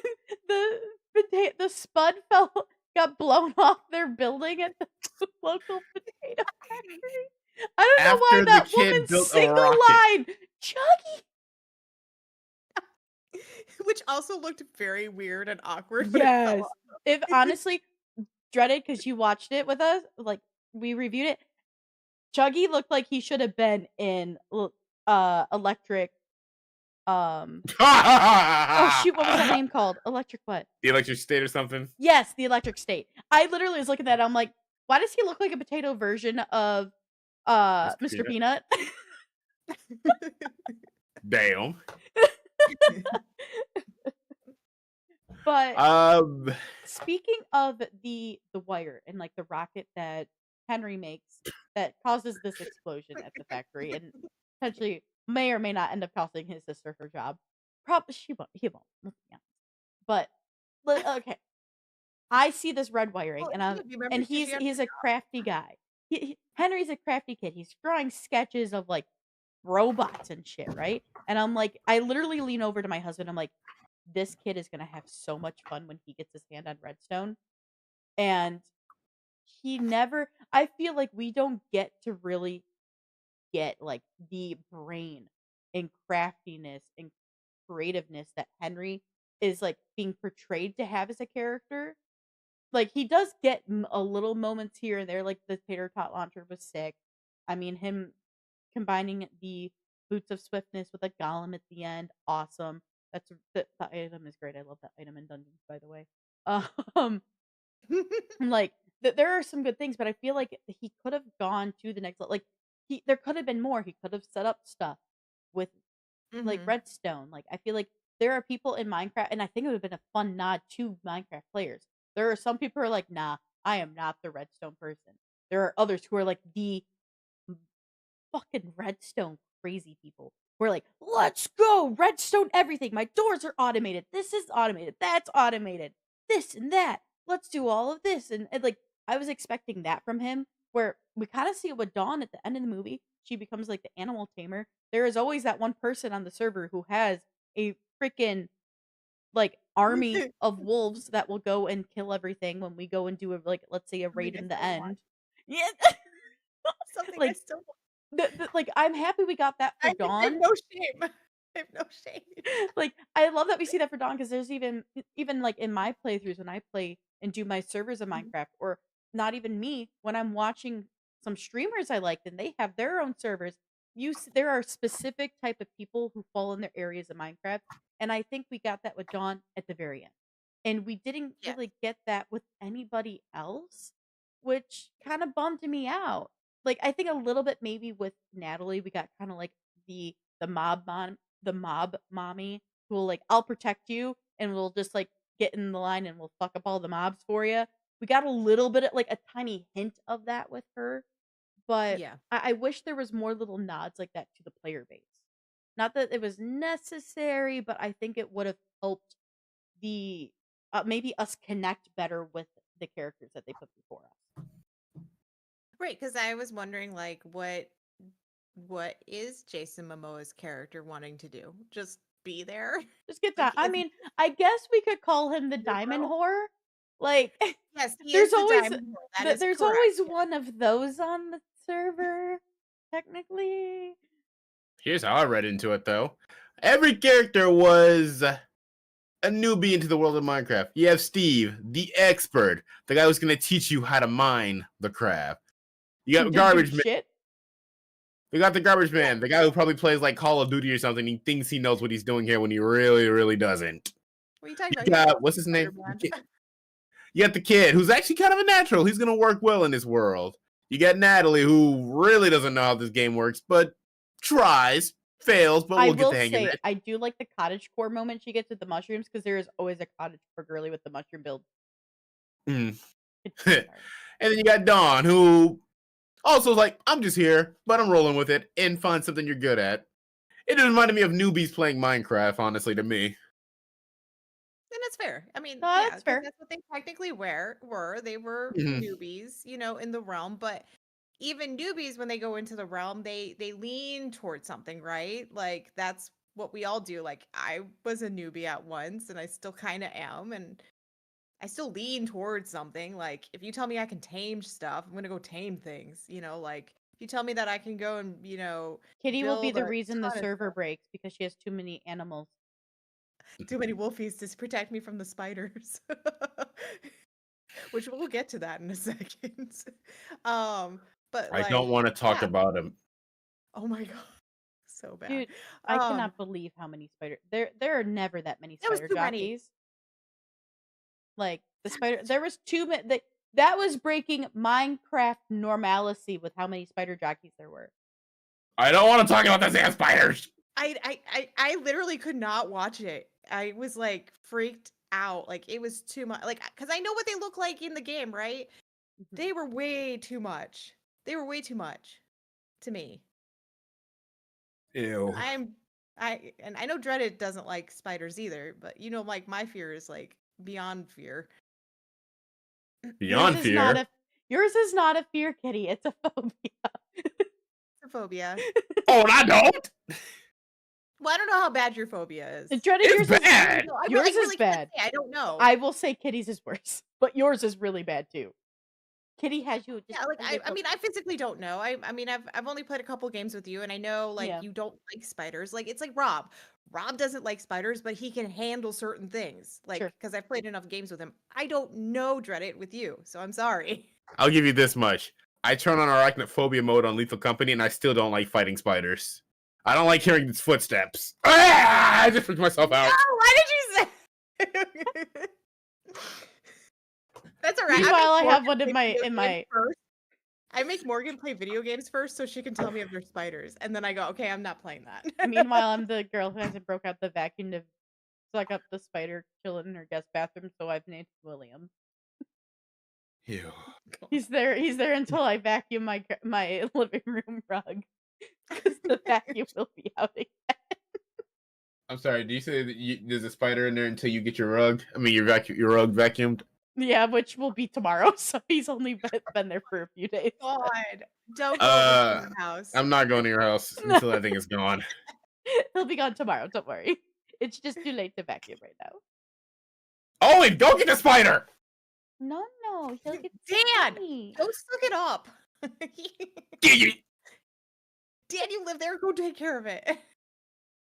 the spud got blown off their building at the local potato factory. I don't know why After the that kid woman's built a single rocket. line, "Chuggy!" Which also looked very weird and awkward when it fell Yes. off. If honestly, Dreaded, because you watched it with us, like we reviewed it. Chuggy looked like he should have been in Electric. Oh shoot, what was that name called? Electric what? The Electric State or something. Yes, the Electric State. I literally was looking at that. I'm like, why does he look like a potato version of Mr. Peanut? Damn. But speaking of the wire and like the rocket that Henry makes that causes this explosion at the factory and potentially may or may not end up costing his sister her job. Probably he won't. Let's be honest. But okay, I see this red wiring Well, and yeah, you remember and she had he's the a crafty guy. Henry's a crafty kid. He's drawing sketches of like robots and shit, right? And I'm like, I literally lean over to my husband. I'm like, this kid is gonna have so much fun when he gets his hand on redstone. And he never I feel like we don't get to really get like the brain and craftiness and creativeness that Henry is like being portrayed to have as a character. Like he does get a little moments here and there, like the tater tot launcher was sick. I mean, him combining the boots of swiftness with a golem at the end, awesome. The item is great. I love that item in dungeons, by the way. Um, like there are some good things, but I feel like he could have gone to the next level. Like there could have been more. He could have set up stuff with like Mhm. redstone. Like I feel like there are people in Minecraft, and I think it would have been a fun nod to Minecraft players. There are some people who are like, nah, I am not the redstone person. There are others who are like the fucking redstone crazy people. We're like, let's go, redstone everything. My doors are automated. This is automated. That's automated. This and that. Let's do all of this. And like, I was expecting that from him, where we kind of see it with Dawn at the end of the movie. She becomes like the animal tamer. There is always that one person on the server who has a freaking like army of wolves that will go and kill everything when we go and do a like let's say a raid Something I in the still want. end. Yeah. Something I Like still want. like I'm happy we got that for I have Dawn. no shame. I have no shame. Like I love that we see that for Dawn because there's even like in my playthroughs when I play and do my servers of Mhm. Minecraft, or not even me when I'm watching some streamers I like, and they have their own servers. There are specific type of people who fall in their areas of Minecraft, and I think we got that with Dawn at the very end, and we didn't Yes. really get that with anybody else, which kind of bummed me out. Like I think a little bit maybe with Natalie, we got kind of like the mob mommy who will like, I'll protect you and we'll just like get in the line and we'll fuck up all the mobs for you. We got a little bit of like a tiny hint of that with her, but Yeah. I wish there was more little nods like that to the player base. Not that it was necessary, but I think it would have helped the maybe us connect better with the characters that they put before us. Right, because I was wondering like what is Jason Momoa's character wanting to do? Just be there? Just get Like that. I is he mean, I guess we could call him the a diamond hero? whore. Like Yes, he there's is the always diamond whore. That is there's correct. always Yes. one of those on the server, technically. Here's how I read into it, though. Every character was a newbie into the world of Minecraft. You have Steve, the expert, the guy who's going to teach you how to mine the craft. You Who got did Garbage do Man. shit. You got the Garbage Man, the guy who probably plays like Call of Duty or something. He thinks he knows what he's doing here when he really, really doesn't. What are you talking You about? got, what's his name? Spider-Man. You got the kid who's actually kind of a natural. He's going to work well in this world. You got Natalie, who really doesn't know how this game works, but tries, fails, but I we'll get will the hang of say it. I do like the cottage core moment she gets with the mushrooms because there is always a cottage core girly with the mushroom build. Mm. Sorry. And then you got Dawn, who also is like, I'm just here, but I'm rolling with it and find something you're good at. It reminded me of newbies playing Minecraft, honestly, to me. And that's fair. I mean, No, yeah, that's 'cause fair. that's what they technically were. They were Mhm. newbies, in the realm, but even newbies when they go into the realm, they lean towards something, right? Like that's what we all do. Like I was a newbie at once and I still kind of am and I still lean towards something. Like if you tell me I can tame stuff, I'm going to go tame things, like if you tell me that I can go and, Kitty will be build a the reason the ton of server stuff. breaks because she has too many animals. Too many wolfies to protect me from the spiders. Which we'll get to that in a second. Um, but I don't like, want to talk yeah. about him. Oh my god, so bad. Dude, I Um, cannot believe how many spider there are never that many that was spider too many. jockeys. Like the spider there was too many that was breaking Minecraft normalcy with how many spider jockeys there were. I don't want to talk about the damn spiders. I literally could not watch it. I was like freaked out. Like it was too much. Like because I know what they look like in the game, right? Mhm. They were way too much. They were way too much to me. Ew. And I know Dreaded doesn't like spiders either, but like my fear is like beyond fear. Beyond Yours is not fear. yours is not a fear, Kitty. It's a phobia. Phobia. Oh, and I don't. Well, I don't know how bad your phobia is. Dreaded, It's yours bad. I yours is really can't bad. say. I don't know. I will say Kitty's is worse, but yours is really bad too. Kitty has you just Yeah, like really I mean, I physically don't know. I mean, I've only played a couple games with you, and I know like Yeah. you don't like spiders. Like it's like Rob. Rob doesn't like spiders, but he can handle certain things. Like Sure. because I've played enough games with him. I don't know dread it with you, so I'm sorry. I'll give you this much. I turn on arachnophobia mode on Lethal Company, and I still don't like fighting spiders. I don't like hearing its footsteps. Ah! I just freaked myself out. No, why did you say? That's alright. Meanwhile, I have one in my I make Morgan play video games first so she can tell me if there's spiders, and then I go, okay, I'm not playing that. Meanwhile, I'm the girl who hasn't broke out the vacuum to suck up the spider chilling in her guest bathroom, so I've named him William. Ew. He's there until I vacuum my living room rug. Because the vacuum will be out again. I'm sorry. Do you say that there's a spider in there until you get your rug? I mean, your rug vacuumed. Yeah, which will be tomorrow, so he's only been there for a few days. God, don't go to the house. I'm not going to your house until that thing is gone. He'll be gone tomorrow, don't worry. It's just too late to vacuum right now. Owen, go get the spider! No, he'll get Dad, me. go suck it up. Giggity. Dad, you live there. Go take care of it.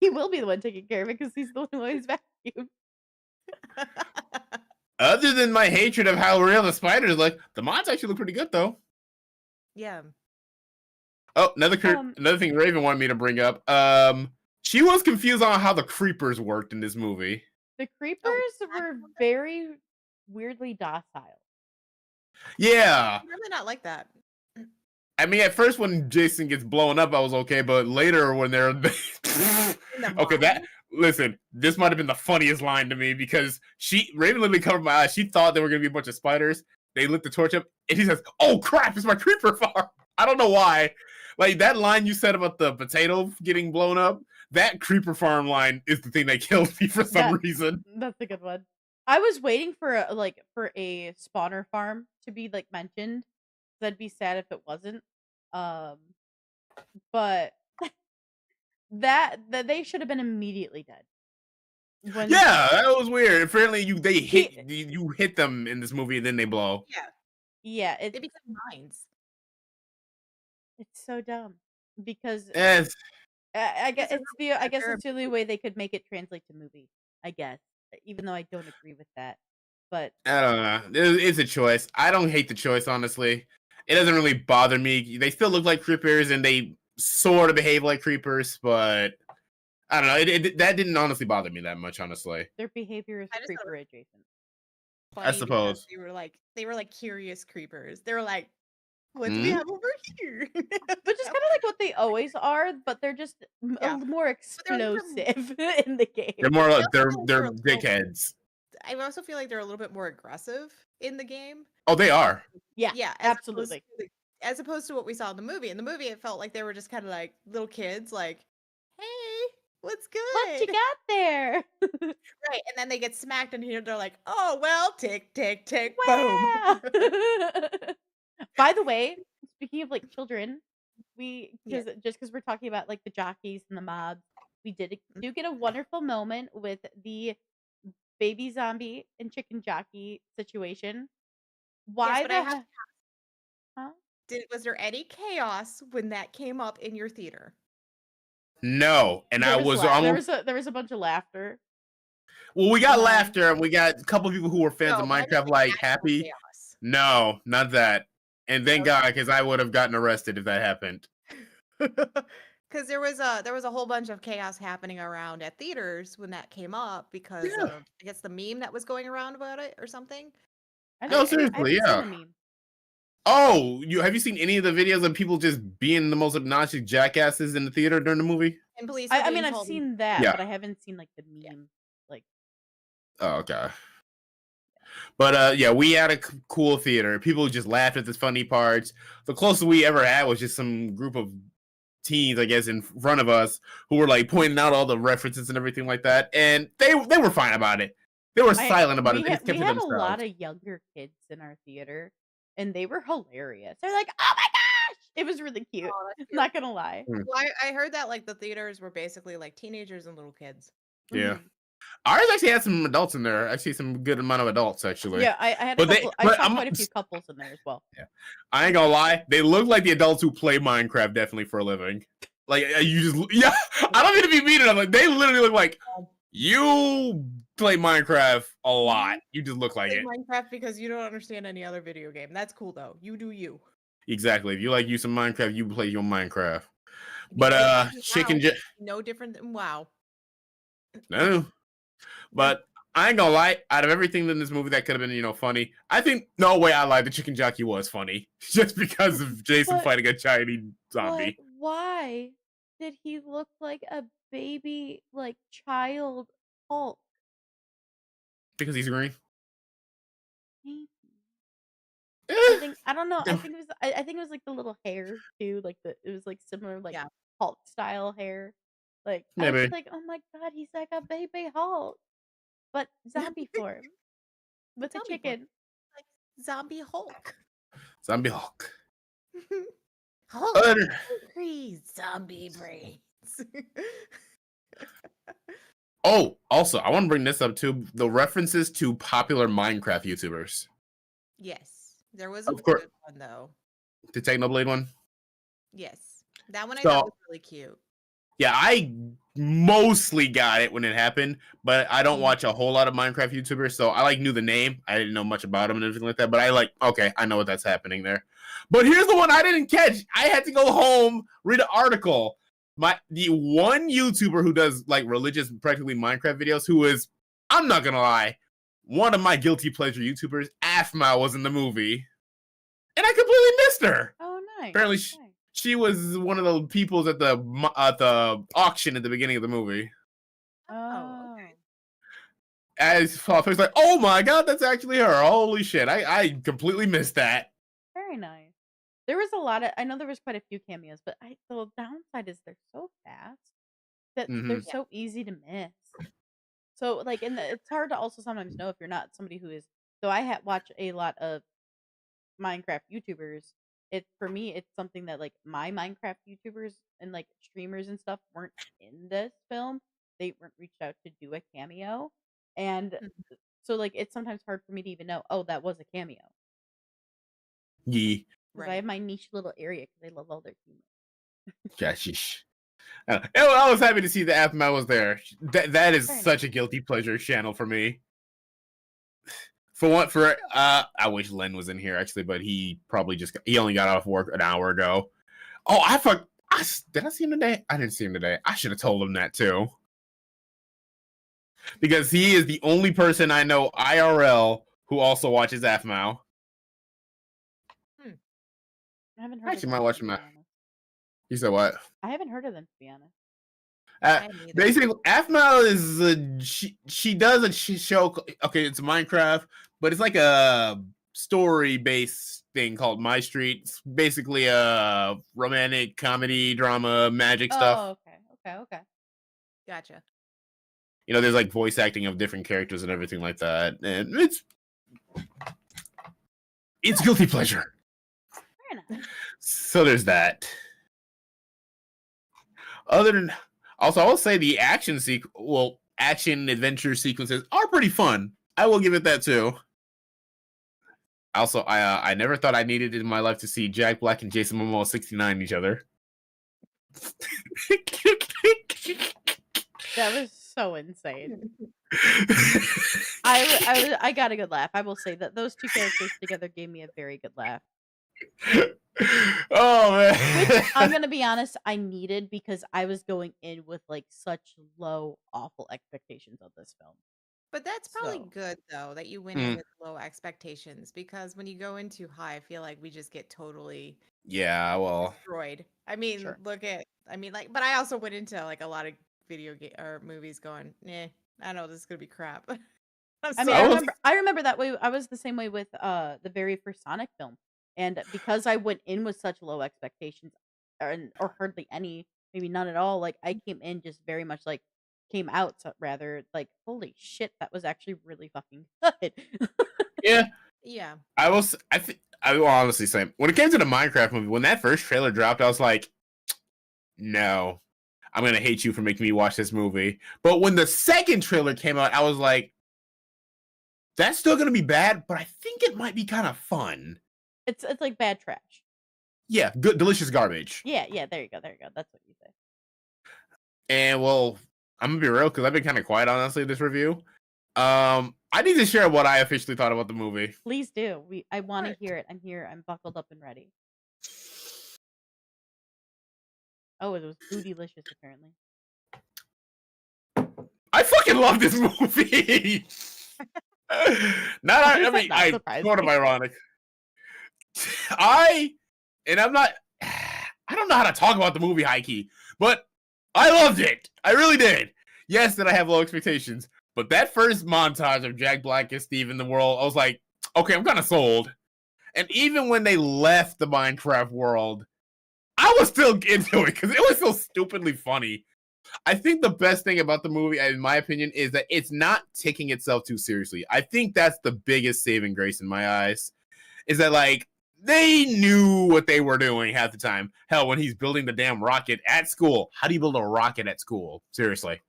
He will be the one taking care of it because he's the one who always vacuums. Other than my hatred of how real the spiders look, the mods actually look pretty good, though. Yeah. Oh, another thing Raven wanted me to bring up. She was confused on how the creepers worked in this movie. The creepers were very weirdly docile. Yeah. I'm really not like that. I mean, at first when Jason gets blown up, I was okay, but later when they're okay, listen, this might have been the funniest line to me because Raven literally covered my eyes. She thought there were gonna be a bunch of spiders. They lit the torch up, and he says, "Oh crap! It's my creeper farm." I don't know why. Like that line you said about the potato getting blown up. That creeper farm line is the thing that killed me for some reason. That's a good one. I was waiting for a spawner farm to be like mentioned. I'd be sad if it wasn't. But that they should have been immediately dead. Yeah, that was weird. Apparently, you hit them in this movie and then they blow. Yeah, they become mines. It's so dumb because yes. I guess it's the only way they could make it translate to movie. I guess, even though I don't agree with that, but I don't know. It's a choice. I don't hate the choice, honestly. It doesn't really bother me. They still look like creepers and they sort of behave like creepers, but I don't know. That didn't honestly bother me that much, honestly. Their behavior is creeper adjacent. I suppose they were like curious creepers. They were like, "What do we have over here?" Which is kind of like what they always are, but they're just a little more explosive in the game. They're more like they're dickheads. I also feel like they're a little bit more aggressive in the game. Oh, they are. Yeah, absolutely. As opposed to what we saw in the movie. In the movie, it felt like they were just kind of like little kids, like, "Hey, What's What you good? got there? Right, and then they get smacked and here they're like, "Oh, well, tick, tick, tick, boom." Wow. By the way, speaking of like children, we Yeah. because we're talking about like the jockeys and the mobs, we do get a wonderful moment with the baby zombie and chicken jockey situation. Yes, Why but I the have huh? was there any chaos when that came up in your theater? No, and I was almost. There was a bunch of laughter. Well, we got And laughter, and we got a couple people who were fans No, of but I mean Minecraft, like like actual happy. chaos. No, not that. And thank Okay. God, because I would have gotten arrested if that happened. Because there was a whole bunch of chaos happening around at theaters when that came up because Yeah. of I guess the meme that was going around about it or something. No, I seriously, haven't seen yeah. the meme. Oh, have you seen any of the videos of people just being the most obnoxious jackasses in the theater during the movie? And police were I mean, being I've called. seen that, Yeah. but I haven't seen like the Yeah. meme. Like, Oh, okay. But yeah, we had a cool theater. People just laughed at the funny parts. The closest we ever had was just some group of teens, I guess, in front of us who were like pointing out all the references and everything like that, and they were fine about it. They were silent about it. They just kept we to had a themselves. lot of younger kids in our theater, and they were hilarious. They're like, "Oh my gosh!" It was really cute. Oh, that's cute. Not gonna lie. Hmm. Well, I heard that like the theaters were basically like teenagers and little kids. Yeah. Mhm. Ours actually had some adults in there. Actually, some good amount of adults actually. Yeah, I had a But they- couple. I but saw I'm- quite a few couples in there as well. Yeah. I ain't gonna lie, they look like the adults who play Minecraft definitely for a living. Like you just yeah. I don't mean to be mean enough. Like they literally look like you play Minecraft a lot. You just look like Play it. Minecraft because you don't understand any other video game. That's cool though. You do you. Exactly. If you like some Minecraft, you play your Minecraft. If you But play WoW, chicken no different than WoW. no. But I ain't gonna lie, out of everything in this movie that could have been, funny, I think no way I lied, the chicken jockey was funny. Just because of Jason But- fighting a Chinese zombie. But why did he look like a baby, like child Hulk? Because he's green. Maybe. Eh, I don't know. I Yeah. think it was. I think it was like the little hair too. Like it was like similar, like Yeah. Hulk style hair. Like I was Maybe. just like, oh my god, he's like a baby Hulk, but zombie form with a Zombie form. chicken. Like Zombie Hulk. Zombie Hulk. Hulk But- hungry zombie brains. Oh, also, I want to bring this up too. The references to popular Minecraft YouTubers. Yes. There was a Of course. good one though. The Technoblade one. Yes. That one I So- thought was really cute. Yeah, I mostly got it when it happened, but I don't Mhm. watch a whole lot of Minecraft YouTubers, so I knew the name. I didn't know much about them and everything like that, but okay, I know what that's happening there. But here's the one I didn't catch. I had to go home, read an article. The one YouTuber who does like religious, practically Minecraft videos, who is, I'm not gonna lie, one of my guilty pleasure YouTubers, Afma, was in the movie, and I completely missed her. Oh, nice. Apparently nice. She was one of the peoples at the auction at the beginning of the movie. Oh, okay. As I was like, oh my god, that's actually her. Holy shit. I completely missed that. Very nice. There was a lot of. I know there was quite a few cameos, but the downside is they're so fast that they're Mhm. so easy to miss. So like, it's hard to also sometimes know if you're not somebody who is. So I watch a lot of Minecraft YouTubers. For me, it's something that like my Minecraft YouTubers and like streamers and stuff weren't in this film. They weren't reached out to do a cameo, and Mhm. so like it's sometimes hard for me to even know. Oh, that was a cameo. Yeah. Because I have my niche little area because I love all their humor. Yeah, sheesh. I was happy to see that Afma was there. That is Very such a guilty pleasure channel for me. I wish Len was in here actually, but he probably he only got off work an hour ago. Oh, did I see him today? I didn't see him today. I should have told him that too. Because he is the only person I know IRL who also watches Afmao. I haven't heard. Actually, of might them, watch to be them. honest. You said what? I haven't heard of them to be honest. I didn't either. Basically, Afmao is she does a show. Okay, it's Minecraft, but it's like a story-based thing called My Street. It's basically a romantic comedy drama magic stuff. Oh, okay. Gotcha. You know, there's like voice acting of different characters and everything like that, and it's guilty pleasure. Fair enough. So there's that. Other than, also, I will say the action adventure sequences are pretty fun. I will give it that too. Also, I never thought I needed in my life to see Jack Black and Jason Momoa 69 each other. That was so insane. I got a good laugh. I will say that those two characters together gave me a very good laugh. Oh man. Which I'm gonna be honest, I needed because I was going in with like such low, awful expectations of this film. But that's probably So good though that you went in Mm, with low expectations because when you go in too high, I feel like we just get totally yeah, well, destroyed. I mean, sure. like, but I also went into like a lot of video game or movies going, I know this is gonna be crap. I'm I mean, I sorry. was I remember that way. I was the same way with the very first Sonic film, and because I went in with such low expectations, or hardly any, maybe none at all. Like I came in just very much like came out rather like holy shit, that was actually really fucking good. yeah. Yeah. I will honestly say when it came to the Minecraft movie, when that first trailer dropped, I was like, no, I'm gonna hate you for making me watch this movie. But when the second trailer came out, I was like, that's still gonna be bad, but I think it might be kind of fun. It's like bad trash. Yeah, good, delicious garbage. Yeah, there you go, That's what you say. And well, I'm gonna be real because I've been kind of quiet honestly this review. I need to share what I officially thought about the movie. Please do. I want to Sure. hear it. I'm here. I'm buckled up and ready. Oh, it was bootylicious apparently. I fucking love this movie. Why does that I mean, not I surprise sort of me? ironic. I'm not. I don't know how to talk about the movie high key, but I loved it. I really did. Yes, that I have low expectations, but that first montage of Jack Black and Steve in the world, I was like, okay, I'm kind of sold. And even when they left the Minecraft world, I was still into it because it was so stupidly funny. I think the best thing about the movie, in my opinion, is that it's not taking itself too seriously. I think that's the biggest saving grace in my eyes. Is that like they knew what they were doing half the time. Hell, when he's building the damn rocket at school, how do you build a rocket at school? Seriously,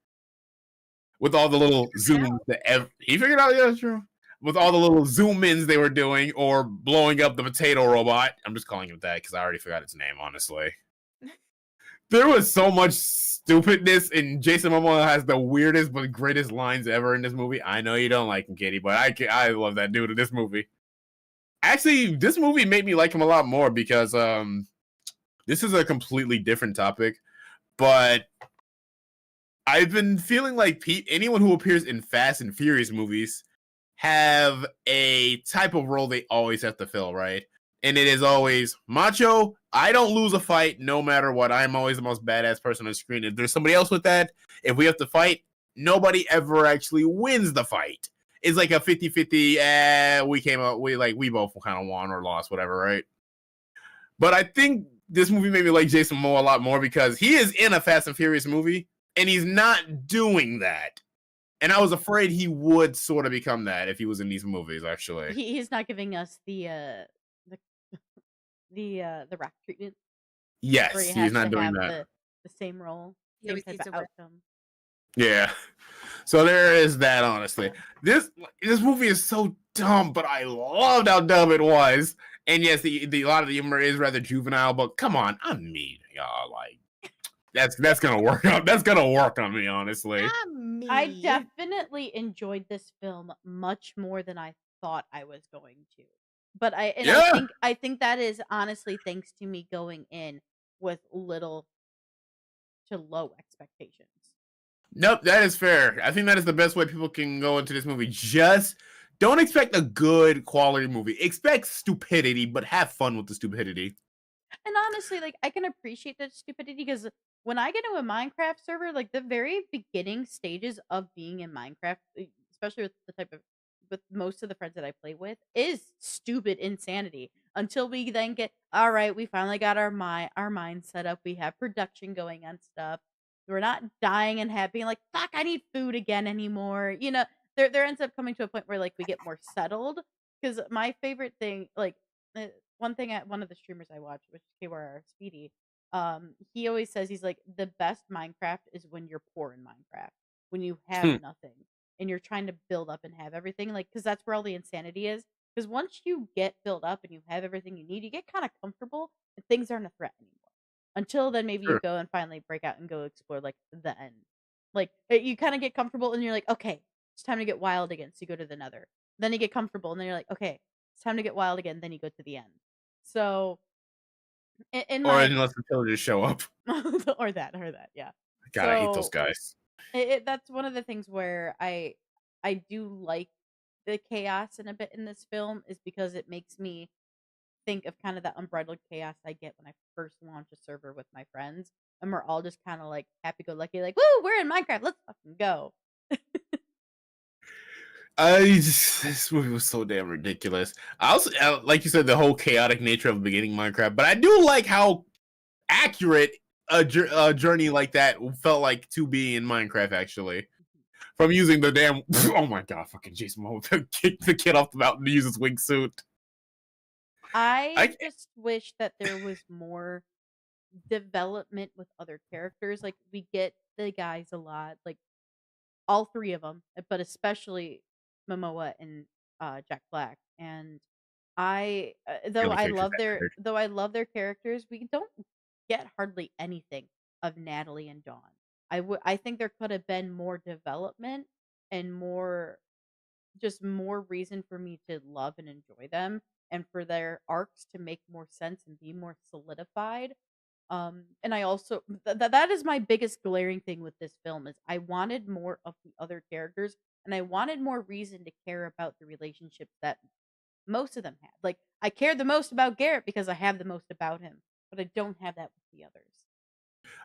with all the little zooms that he figured out. Yeah, true. With all the little zoom ins they were doing, or blowing up the potato robot. I'm just calling it that because I already forgot its name. Honestly, there was so much stupidness, and Jason Momoa has the weirdest but greatest lines ever in this movie. I know you don't like him, Katie, but I love that dude in this movie. Actually, this movie made me like him a lot more because this is a completely different topic, but I've been feeling like anyone who appears in Fast and Furious movies have a type of role they always have to fill, right? And it is always macho. I don't lose a fight no matter what. I'm always the most badass person on the screen. If there's somebody else with that, if we have to fight, nobody ever actually wins the fight. It's like a 50-50, we both kind of won or lost, whatever, right? But I think this movie made me like Jason Momoa a lot more because he is in a Fast and Furious movie, and he's not doing that. And I was afraid he would sort of become that if he was in these movies, actually. He's not giving us the the Rock treatment where Yes, he he's has not to doing have that. the same role, He same always type needs of to work. outcome. Yeah. So there is that, honestly. This movie is so dumb, but I loved how dumb it was. And yes, the a lot of the humor is rather juvenile, but come on, I'm mean, y'all. Like that's gonna work out. That's gonna work on me, honestly. I Me. definitely enjoyed this film much more than I thought I was going to. But Yeah. I think that is honestly thanks to me going in with little to low expectations. Nope, that is fair. I think that is the best way people can go into this movie. Just don't expect a good quality movie. Expect stupidity, but have fun with the stupidity. And honestly, like I can appreciate that stupidity because when I get into a Minecraft server, like the very beginning stages of being in Minecraft, especially with with most of the friends that I play with, is stupid insanity. Until we then get all right, we finally got our mind set up. We have production going on stuff. We're not dying and being like, fuck, I need food again anymore. There ends up coming to a point where like we get more settled. Because my favorite thing, like one thing at one of the streamers I watch, which is KYR Speedy, he always says he's like the best Minecraft is when you're poor in Minecraft, when you have nothing and you're trying to build up and have everything, like because that's where all the insanity is. Because once you get built up and you have everything you need, you get kind of comfortable and things aren't a threat anymore. Until then, maybe you Sure. go and finally break out and go explore like the end. Like you kind of get comfortable and you're like, okay, it's time to get wild again. So you go to the Nether. Then you get comfortable and then you're like, okay, it's time to get wild again. Then you go to the end. So in Or my unless the pillagers show up. or that, yeah. God, I hate those So guys. that's one of the things where I do like the chaos in a bit in this film is because it makes me think of kind of that unbridled chaos I get when I first launch a server with my friends, and we're all just kind of like happy go lucky, like, woo, we're in Minecraft, let's fucking go. This movie was so damn ridiculous. I also, like you said, the whole chaotic nature of beginning Minecraft, but I do like how accurate a journey like that felt like to be in Minecraft. Actually, from using the damn oh my god, fucking Jason Momoa kick the kid off the mountain to use his wingsuit. I just wish that there was more development with other characters. Like we get the guys a lot, like all three of them, but especially Momoa and Jack Black. And The other characters that mattered. though I love their characters, we don't get hardly anything of Natalie and Dawn. I think there could have been more development and more reason for me to love and enjoy them, and for their arcs to make more sense and be more solidified. And I also that is my biggest glaring thing with this film is I wanted more of the other characters, and I wanted more reason to care about the relationships that most of them had. Like I cared the most about Garrett because I have the most about him, but I don't have that with the others.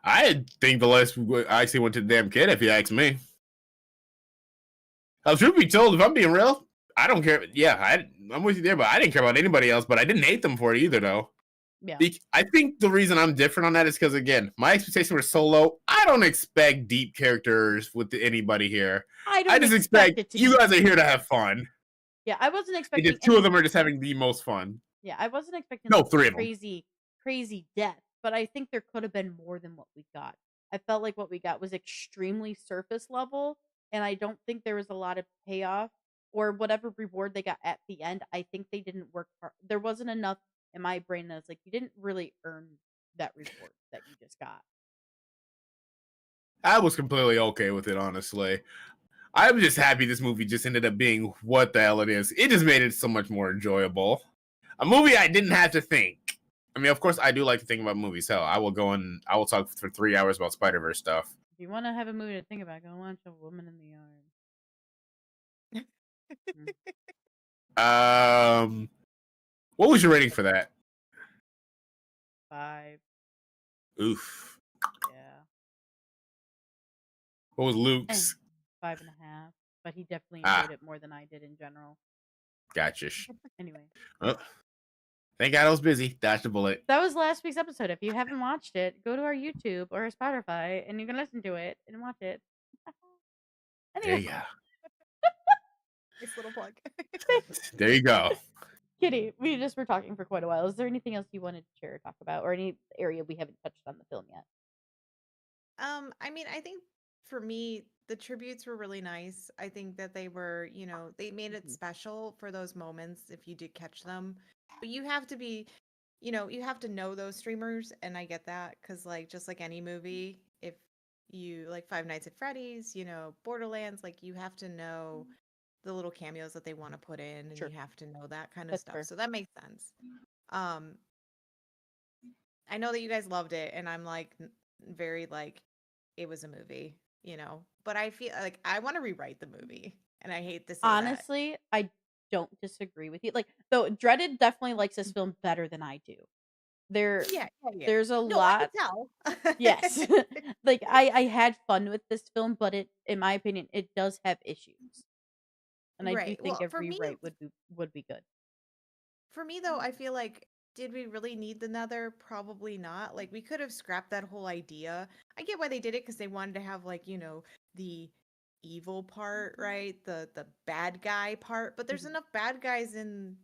I think the less I actually went to the damn kid, if you ask me. Truth be told, if I'm being real, I don't care. Yeah, I'm with you there, but I didn't care about anybody else. But I didn't hate them for it either, though. Yeah. I think the reason I'm different on that is because, again, my expectations were so low. I don't expect deep characters with anybody here. I just expect you guys are here to have fun. Yeah, I wasn't expecting. And two of them are just having the most fun. Yeah, I wasn't expecting three of them. Crazy death, but I think there could have been more than what we got. I felt like what we got was extremely surface level, and I don't think there was a lot of payoff or whatever reward they got at the end. I think they didn't work hard. There wasn't enough in my brain that was like, you didn't really earn that reward that you just got. I was completely okay with it, honestly. I'm just happy this movie just ended up being what the hell it is. It just made it so much more enjoyable. A movie I didn't have to think. I mean, of course, I do like to think about movies. Hell, I will talk for 3 hours about Spider-Verse stuff. If you want to have a movie to think about, go watch A Woman in the Yard. What was your rating for that? 5. Oof. Yeah. What was Luke's? 5.5. But he definitely enjoyed it more than I did in general. Gotcha. Anyway. Thank God I was busy. Dodged a bullet. That was last week's episode. If you haven't watched it, go to our YouTube or Spotify and you can listen to it and watch it. Anyway. There you go. Nice little plug. There you go. Kitty, we just were talking for quite a while. Is there anything else you wanted to share or talk about, or any area we haven't touched on the film yet? I mean, I think for me, the tributes were really nice. I think that they were, they made it special for those moments if you did catch them. But you have to be, you have to know those streamers, and I get that because, like, just like any movie, if you like Five Nights at Freddy's, Borderlands, like you have to know the little cameos that they want to put in, and Sure. you have to know that kind of That's stuff. fair. So that makes sense. I know that you guys loved it, and I'm like very like it was a movie, but I feel like I want to rewrite the movie, and I hate to say that. Honestly, I don't disagree with you. Like, though Dreaded definitely likes this film better than I do. There's a No, lot. I can tell. Yes. Like I had fun with this film, but it, in my opinion, it does have issues. And I do Right. think Well, a for me, rewrite would be good. for me though, I feel like did we really need the Nether? Probably not. Like we could have scrapped that whole idea. I get why they did it because they wanted to have like, the evil part, right? The bad guy part. But there's Mhm. enough bad guys in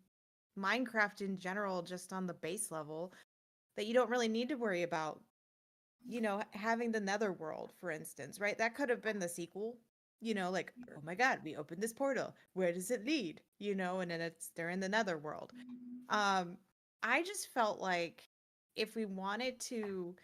Minecraft in general, just on the base level, that you don't really need to worry about, having the Netherworld, for instance, right? That could have been the sequel. Like, oh my God, we opened this portal. Where does it lead? And then they're in the Netherworld. Um, I just felt like if we wanted to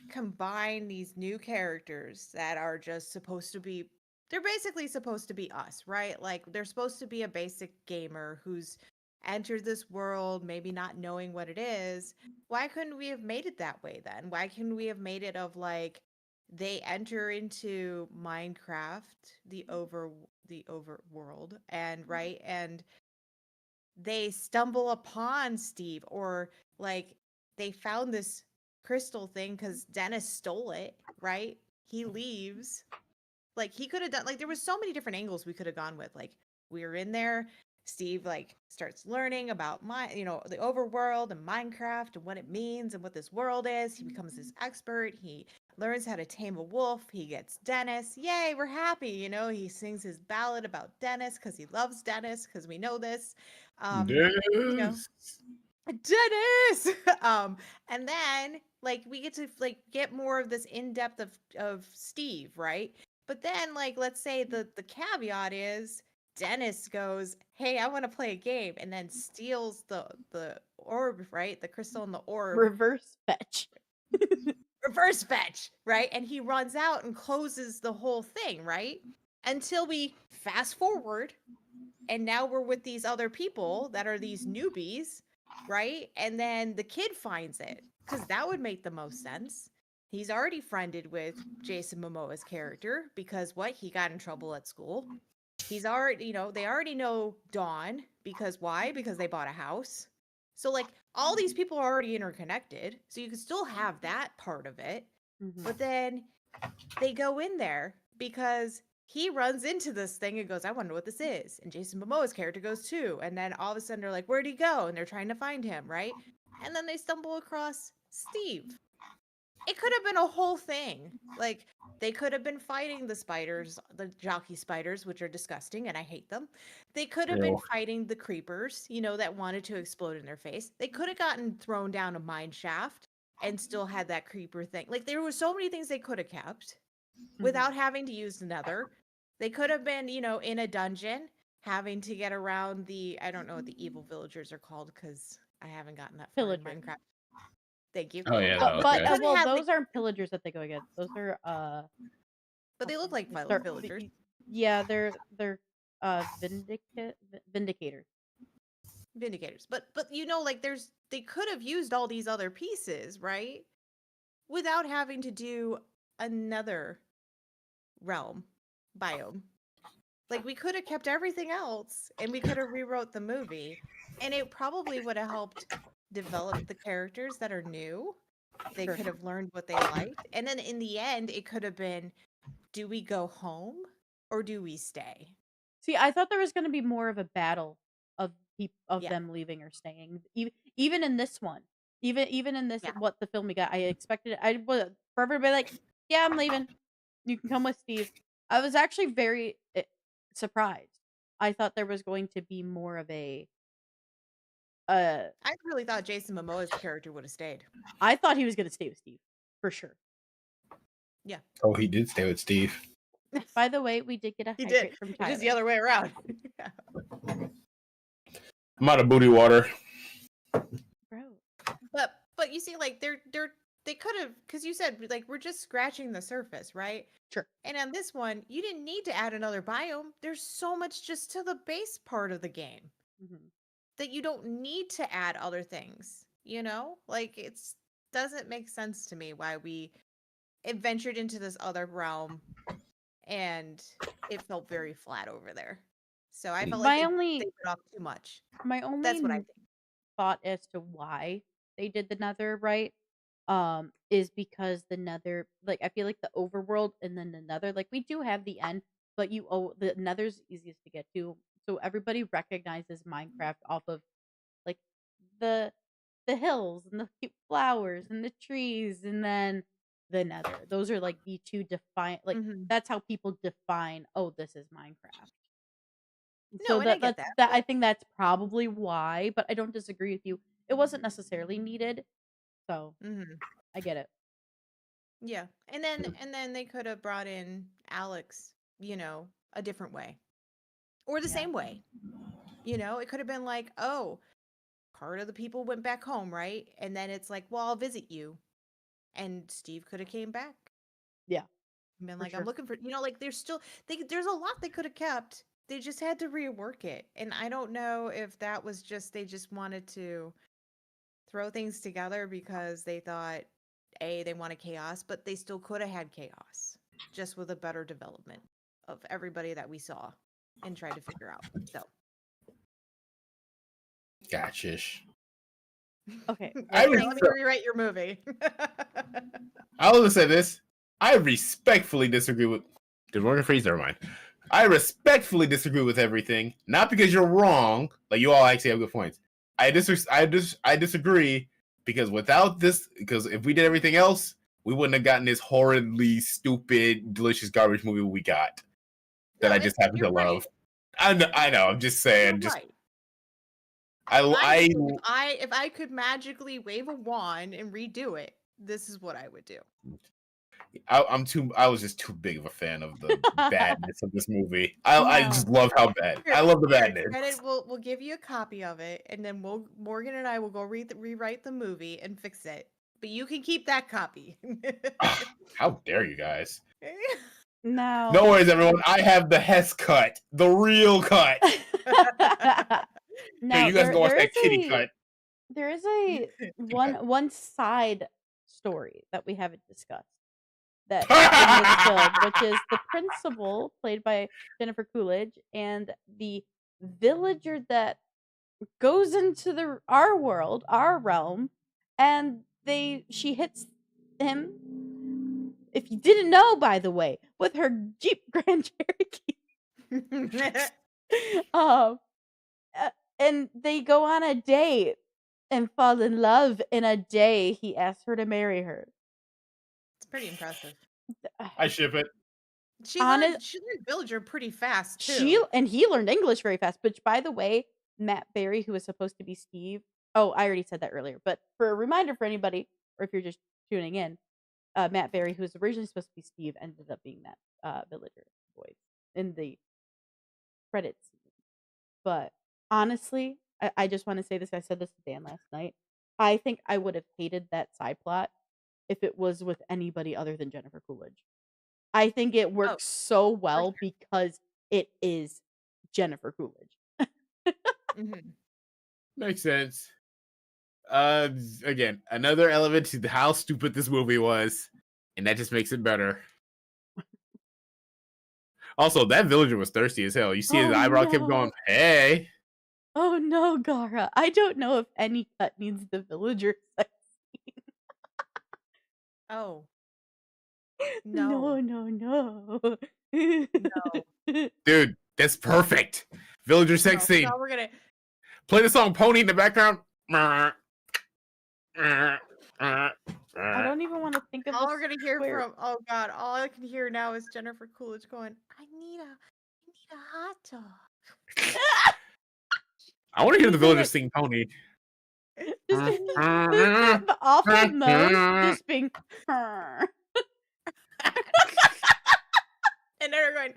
combine these new characters that are just supposed to be, they're basically supposed to be us, right? Like they're supposed to be a basic gamer who's entered this world, maybe not knowing what it is. Why couldn't we have made it that way then? Why couldn't we have made it of like they enter into Minecraft, the overworld, and right, and they stumble upon Steve, or like they found this crystal thing because Dennis stole it, right? He leaves. Like he could have done, like there was so many different angles we could have gone with. Like we were in there, Steve like starts learning about the overworld and Minecraft and what it means and what this world is. He becomes this expert. He learns how to tame a wolf. He gets Dennis. Yay, we're happy. He sings his ballad about Dennis because he loves Dennis, because we know this. You know, Yes. Dennis. And then like we get to like get more of this in depth of Steve, right? But then like let's say the caveat is Dennis goes, "Hey, I want to play a game," and then steals the orb, right? The crystal and the orb, Reverse fetch. reverse fetch, right? And he runs out and closes the whole thing, right? Until we fast forward, and now we're with these other people that are these newbies, right? And then the kid finds it, because that would make the most sense. He's already friended with Jason Momoa's character because what? He got in trouble at school. He's already, they already know Dawn because why? Because they bought a house. So like all these people are already interconnected. So you can still have that part of it. Mhm. But then they go in there because he runs into this thing and goes, "I wonder what this is." And Jason Momoa's character goes too. And then all of a sudden they're like, "Where'd he go?" And they're trying to find him, right? And then they stumble across Steve. It could have been a whole thing. Like they could have been fighting the spiders, the jockey spiders, which are disgusting and I hate them. They could have been Ew. fighting the creepers, that wanted to explode in their face. They could have gotten thrown down a mine shaft and still had that creeper thing. Like there were so many things they could have kept without having to use Nether. They could have been, in a dungeon having to get around I don't know what the evil villagers are called because I haven't gotten that far in Pillager. Minecraft. Thank you. Oh yeah. But No, but okay. Could well, have had those aren't pillagers that they go against. Those are but they look like they're villagers. yeah, they're vindicators. Vindicators. But like they could have used all these other pieces, right? Without having to do another realm biome. Like we could have kept everything else and we could have rewrote the movie, and it probably would have helped develop the characters that are new. They Sure. could have learned what they liked. And then in the end it could have been, do we go home or do we stay? See, I thought there was going to be more of a battle of of Yeah. them leaving or staying. Even in this one, even in this Yeah. what the film we got, I expected I was for everybody like, yeah, I'm leaving. You can come with Steve. I was actually very surprised. I thought there was going to be more of a. I really thought Jason Momoa's character would have stayed. I thought he was going to stay with Steve for sure. Yeah. Oh, he did stay with Steve. By the way, we did get a He hydrate did. from It's Tyler. just the other way around. Yeah. I'm out of booty water. Bro. But you see, like they could have, because you said like we're just scratching the surface, right? Sure. And on this one, you didn't need to add another biome. There's so much just to the base part of the game Mm-hmm. that you don't need to add other things. Like it's doesn't make sense to me why we ventured into this other realm and it felt very flat over there. So I felt like they bit off too much. My only That's what I think. thought as to why they did the Nether right is because the Nether, like, I feel like the overworld and then the Nether, like, we do have the end, but the Nether's easiest to get to, so everybody recognizes Minecraft off of like the the hills and the cute flowers and the trees, and then the Nether. Those are like the two define like Mhm. that's how people define, oh, this is Minecraft. No, So and I get that's that, that but I think that's probably why, but I don't disagree with you. It wasn't necessarily needed, so mhm. I get it. Yeah. And then they could have brought in Alex, a different way. Or the Yeah. same way. It could have been like, oh, part of the people went back home, right? And then it's like, well, I'll visit you. And Steve could have came back Yeah, and been for like, I'm sure. looking for, like there's still there's a lot they could have kept. They just had to rework it. And I don't know if that was just they just wanted to throw things together because they thought they wanted chaos, but they still could have had chaos just with a better development of everybody that we saw and tried to figure out. So Gotcha-ish. Okay. I here, was let me rewrite your movie. I will say this. I respectfully disagree with. Did Morgan Freeze? Never mind. I respectfully disagree with everything. Not because you're wrong. Like you all actually have good points. I disagree because without this, because if we did everything else, we wouldn't have gotten this horridly stupid, delicious garbage movie we got that No, I just happen to you're right. love. I know. I'm just saying. You're Just right. I If I could magically wave a wand and redo it, this is what I would do. I was just too big of a fan of the badness of this movie. I just No. love how bad. I love the badness. Credit, we'll give you a copy of it, and then Morgan and I will go rewrite the movie and fix it. But you can keep that copy. How dare you guys? No. No worries, everyone. I have the Hess cut, the real cut. No, Hey, you guys go watch that kitty cut. there is a one side story that we haven't discussed that in this film, which is the principal played by Jennifer Coolidge and the villager that goes into our world, our realm, and she hits him. If you didn't know, by the way, with her Jeep Grand Cherokee. um, and they go on a date and fall in love in a day. He asks her to marry her. It's pretty impressive. I ship it. She learned Villager pretty fast too. He learned English very fast. Which, by the way, Matt Berry, who was supposed to be Steve. Oh, I already said that earlier. But for a reminder for anybody, or if you're just tuning in, Matt Berry, who was originally supposed to be Steve, ended up being that villager voice in the credits. But honestly, I just want to say this. I said this to Dan last night. I think I would have hated that side plot if it was with anybody other than Jennifer Coolidge. I think it works so well because it is Jennifer Coolidge. Makes sense. Again, another element to how stupid this movie was, and that just makes it better. Also, that villager was thirsty as hell. You see his eyebrow kept going, hey. Oh no, Gara. I don't know if any cut needs the villager sex scene. Oh. No. No. Dude, that's perfect. Villager sex scene. No, we're gonna play the song Pony in the background. I don't even want to think of all we're gonna hear from all I can hear now is Jennifer Coolidge going, I need a hot dog. I want to hear the villagers sing Pony. Just the awful moans just being and they're going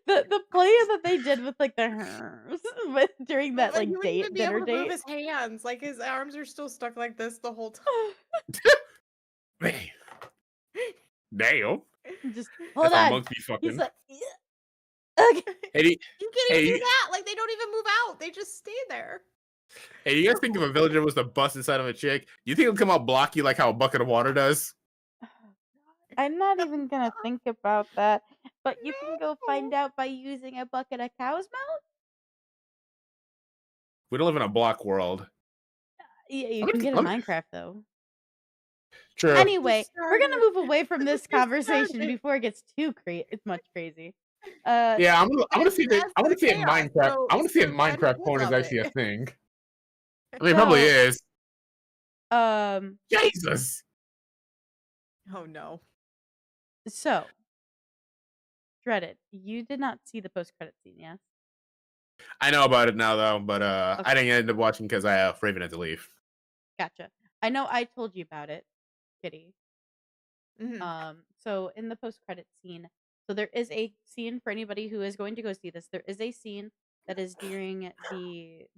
the play that they did with like the during that like date dinner date. Move his hands, like his arms are still stuck like this the whole time. Damn. Just hold on. Monkey fucking. He's like, okay. Hey, you can't even do that. Like they don't even move out. They just stay there. Hey, you guys think if a villager was to bust inside of a chick, you think it'll come out blocky like how a bucket of water does? I'm not even gonna think about that. But you can go find out by using a bucket of cow's milk. We don't live in a block world. Yeah, you can get in Minecraft though. True. Anyway, we're gonna move away from this conversation before it gets too much crazy. Yeah, I'm gonna And see that. that's I want the to see if chaos. Minecraft. I want to see if So Reddit Minecraft would porn is love actually a it. thing. I mean, it probably so, is. um, Jesus. Oh no. so Dreaded, you did not see the post-credit scene, yes? I know about it now though, but I Okay, didn't end up watching because Raven had to leave. gotcha. I know I told you about it, Kitty. Mhm. So in the post-credit scene, so there is a scene for anybody who is going to go see this. There is a scene that is during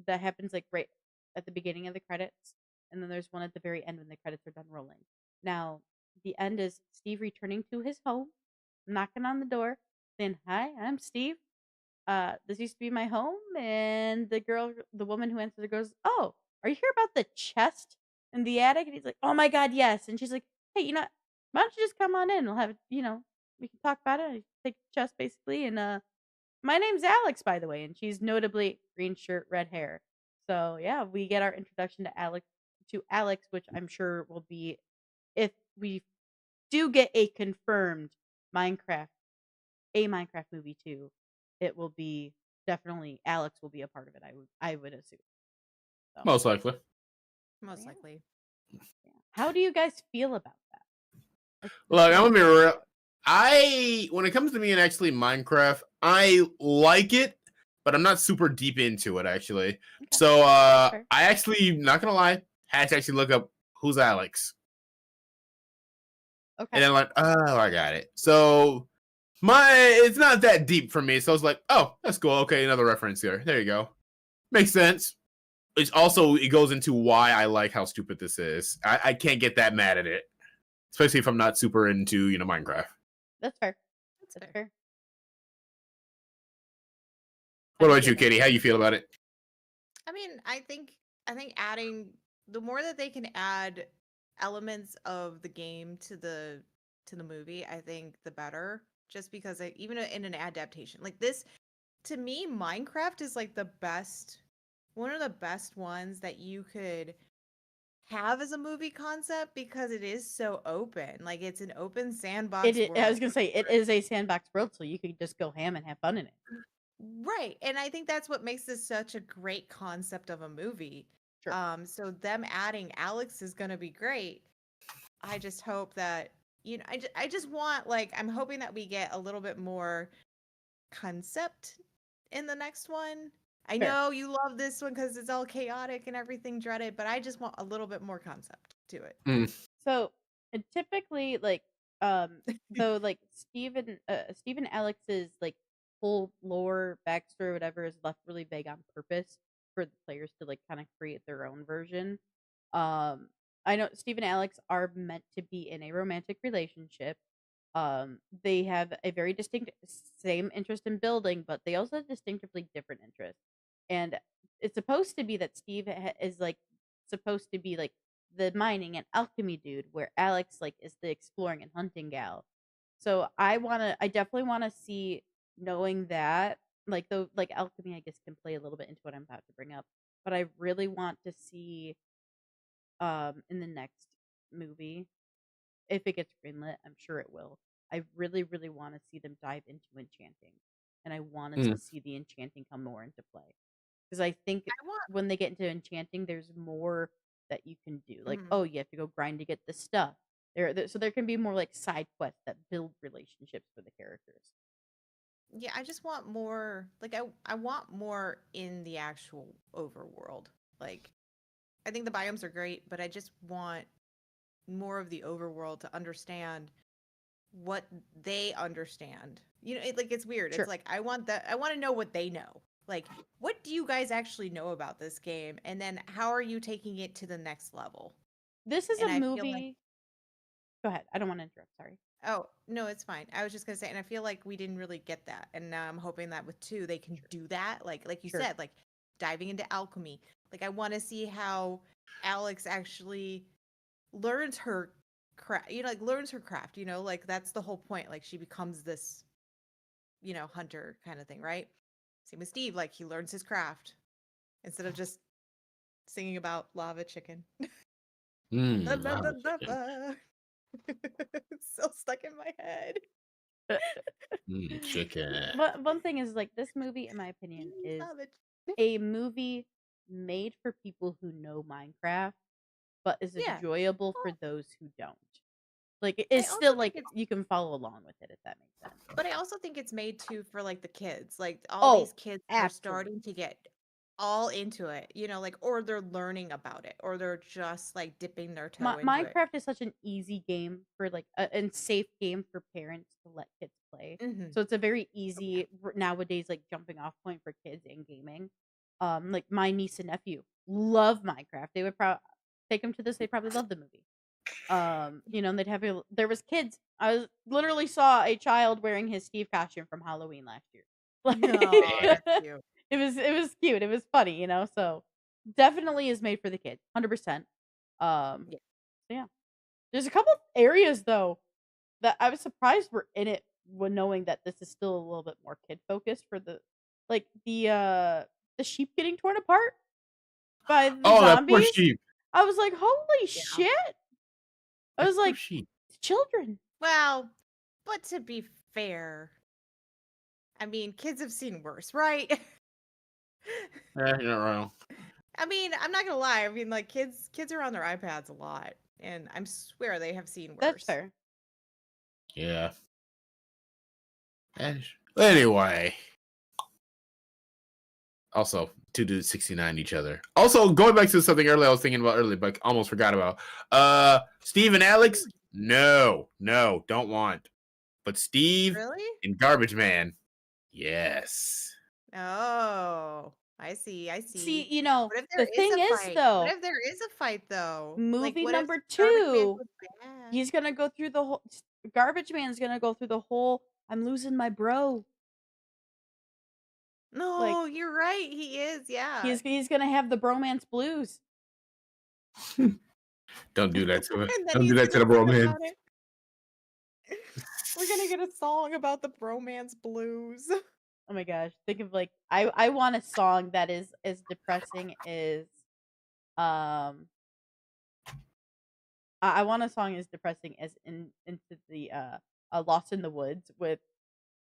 that happens like right at the beginning of the credits, and then there's one at the very end when the credits are done rolling. Now, the end is Steve returning to his home, knocking on the door, saying, "Hi, I'm Steve. This used to be my home." And the woman who answers it goes, "Oh, are you here about the chest in the attic?" And he's like, "Oh my god, yes." And she's like, "Hey, why don't you just come on in? We'll have, we can talk about it. I take the chest basically. And my name's Alex, by the way." And she's notably green shirt, red hair. So yeah, we get our introduction to Alex, which I'm sure will be, if we do get a confirmed Minecraft Minecraft movie too, it will be definitely Alex will be a part of it. I would assume. So, Most likely. Most yeah, likely. yeah. How do you guys feel about that? Look, I'm What gonna be are real. When it comes to me and actually Minecraft, I like it, but I'm not super deep into it actually. okay? So That's fair. I actually, not gonna lie, had to actually look up who's Alex, and Okay, then like, oh, I got it. So it's not that deep for me. So I was like, oh, that's cool. Okay, another reference here. There you go. Makes sense. It goes into why I like how stupid this is. I can't get that mad at it, especially if I'm not super into Minecraft. that's fair. That's That's fair. fair. How What do you about feel, you, Kitty? How you feel about it? I mean, I think adding the more that they can add elements of the game to the movie, I think the better. Just because even in an adaptation like this, to me, Minecraft is like the best, one of the best ones that you could have as a movie concept because it is so open. Like it's an open sandbox I world. was gonna say it is a sandbox world, so you could just go ham and have fun in it. Right. And I think that's what makes this such a great concept of a movie. Sure. So them adding Alex is going to be great. I just hope that, I just want, like, I'm hoping that we get a little bit more concept in the next one. I Fair. know you love this one because it's all chaotic and everything dreaded, but I just want a little bit more concept to it. Mm. So and typically, like, though, like Steve and Alex's like whole lore backstory, whatever, is left really vague on purpose for the players to like kind of create their own version. Um, I know Steve and Alex are meant to be in a romantic relationship. They have a very distinct same interest in building, but they also have distinctively different interests. And it's supposed to be that Steve is like supposed to be like the mining and alchemy dude, where Alex like is the exploring and hunting gal. So I definitely wanna see, knowing that, like, though, like, alchemy, I guess, can play a little bit into what I'm about to bring up, but I really want to see, in the next movie, if it gets greenlit, I'm sure it will. I really, really wanna see them dive into enchanting, and I wanted to Mm. see the enchanting come more into play, because I think I want, when they get into enchanting, there's more that you can do. Like, mhm. oh, you have to go grind to get the stuff. So there can be more like side quests that build relationships for the characters. Yeah, I just want more, like, I want more in the actual overworld. Like, I think the biomes are great, but I just want more of the overworld to understand what they understand. Like it's weird. It's Sure. like I want to know what they know. Like, what do you guys actually know about this game? And then how are you taking it to the next level? This is a And I feel like, movie. Go ahead. I don't want to interrupt. Sorry. oh, no, it's fine. I was just gonna say, and I feel like we didn't really get that. And now I'm hoping that with two, they can Sure. do that. Like you Sure. said, like diving into alchemy. Like I want to see how Alex actually learns her craft, like learns her craft, like that's the whole point. Like she becomes this, hunter kind of thing, right? Same with Steve, like he learns his craft instead of just singing about lava chicken. La, la, la, Lava chicken. lava. It's still stuck in my head. Chicken. But one thing is like this movie, in my opinion, He's is not a- a movie made for people who know Minecraft, but is Yeah. enjoyable for Well, those who don't. Like I it's also still think like it's you can follow along with it if that makes sense. But I also think it's made too for like the kids. Like all Oh, these kids are starting absolutely. to get all into it, like or they're learning about it or they're just like dipping their toe into it. Minecraft is such an easy game for like and safe game for parents to let kids play. Hmm. So it's a very easy nowadays like jumping off point for kids in gaming. Like my niece and nephew love Minecraft. They would take them to this. They probably love the movie. And they'd have there was kids. Literally saw a child wearing his Steve costume from Halloween last year. Like No, that's cute. it was cute. It was funny. So definitely is made for the kids, 100%. Yeah. So yeah. There's a couple areas though that I was surprised were in it when knowing that this is still a little bit more kid focused for the sheep getting torn apart by the Oh, that poor zombies. sheep. I was like, holy Yeah. shit. I That was poor like, sheep. children. Well, but to be fair, I mean, kids have seen worse, right? You're not wrong. I mean, I'm not gonna lie. I mean, like kids are on their iPads a lot, and I swear they have seen worse. That's fair. Yeah. Anyway. Also, 2 dudes 69 each other. Also, going back to something earlier I was thinking about earlier, but almost forgot about. Steve and Alex? No, don't want. But Steve Really? and Garbage Man, yes. Oh, I see. See, What if the there is thing a is fight? though, What if there is a fight though? Like, movie what if number Garbage Man 2, was bad? he's gonna go through the whole Garbage Man's gonna go through the whole I'm losing my bro. Like No, you're right. He is. Yeah. he's gonna have the bromance blues. Don't do that to it. And then Don't do he's that to the gonna bro sing man. about it. We're gonna get a song about the bromance blues. Oh my gosh. Think of like I want a song that is as depressing as I want a song as depressing as into the Lost in the Woods with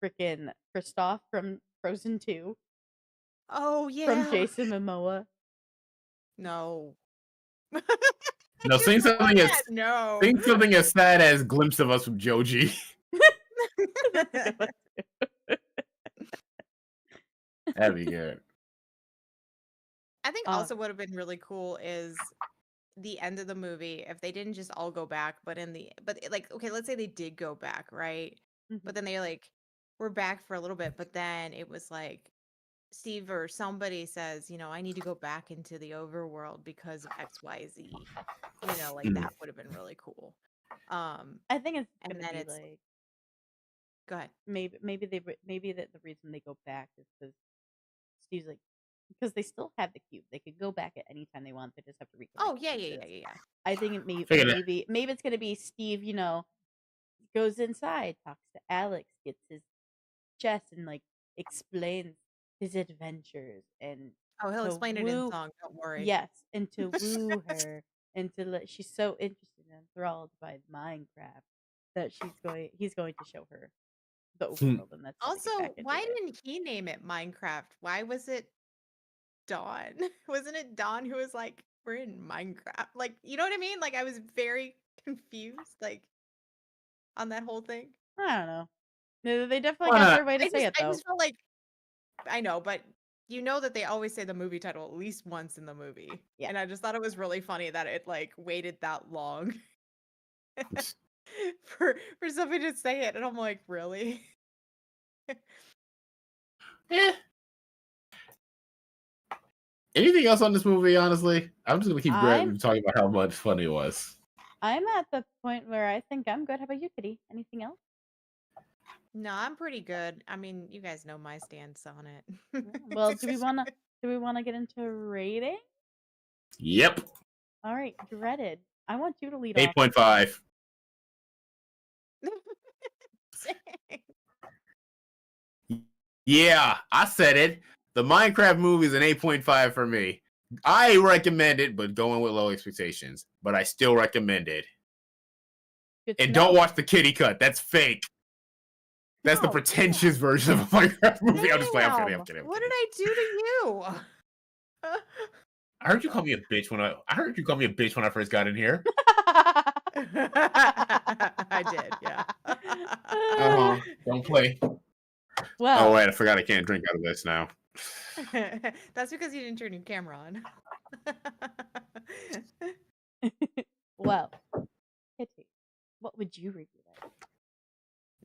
freaking Kristoff from Frozen 2 Oh from yeah. Jason Momoa. No. No, Just sing the one something as that no. sing something as sad as Glimpse of Us from Joji. That's a good one. That'd be good. I think Uh, also would have been really cool is the end of the movie if they didn't just all go back, but like okay, let's say they did go back, right? mhm. But then they like were back for a little bit, but then it was like Steve or somebody says, I need to go back into the overworld because of XYZ. Like Mm. that would have been really cool. I think it's And gonna then be it's like go ahead. maybe that the reason they go back is because Steve's like because they still have the cube. They could go back at any time they want. They just have to reconnect. Oh the yeah, yeah, pieces. yeah, yeah. I think it Figured it. maybe it's gonna be Steve. Goes inside, talks to Alex, gets his chest, and like explains his adventures and Oh, he'll to explain it in woo. song. Don't worry. Yes, and to woo her, and to let she's so interested and enthralled by Minecraft that he's going to show her the overworld, and that's how they Also, get back into why it. didn't he name it Minecraft? Why was it Dawn? Wasn't it Dawn who was like, we're in Minecraft? Like, you know what I mean? Like, I was very confused, like, on that whole thing. I don't know. They definitely Why got not? their way to say it I though. just felt like, I know, but you know that they always say the movie title at least once in the movie. Yeah. And I just thought it was really funny that it, like, waited that long for somebody to say it. And I'm like, really? Eh. Anything else on this movie, honestly? I'm just gonna keep talking about how much fun it was. I'm at the point where I think I'm good. How about you, Kitty? Anything else? No, I'm pretty good. I mean, you guys know my stance on it. Well, do we wanna get into rating? Yep. All right, Dreaded. I want you to lead off. 8.5. Yeah, I said it. The Minecraft movie is an 8.5 for me. I recommend it, but going with low expectations. But I still recommend it. Good to And know. don't watch the kitty cut. That's fake. That's the Oh, pretentious version of a Minecraft movie. I'm just playing. I'm kidding. I'm damn. kidding. I'm What kidding. did I do to you? I heard you call me a bitch when I heard you call me a bitch when I first got in here. I did, yeah. Don't play. Oh Well, wait, I forgot I can't drink out of this now. That's because you didn't turn your camera on. well, Kitty, what would you review it?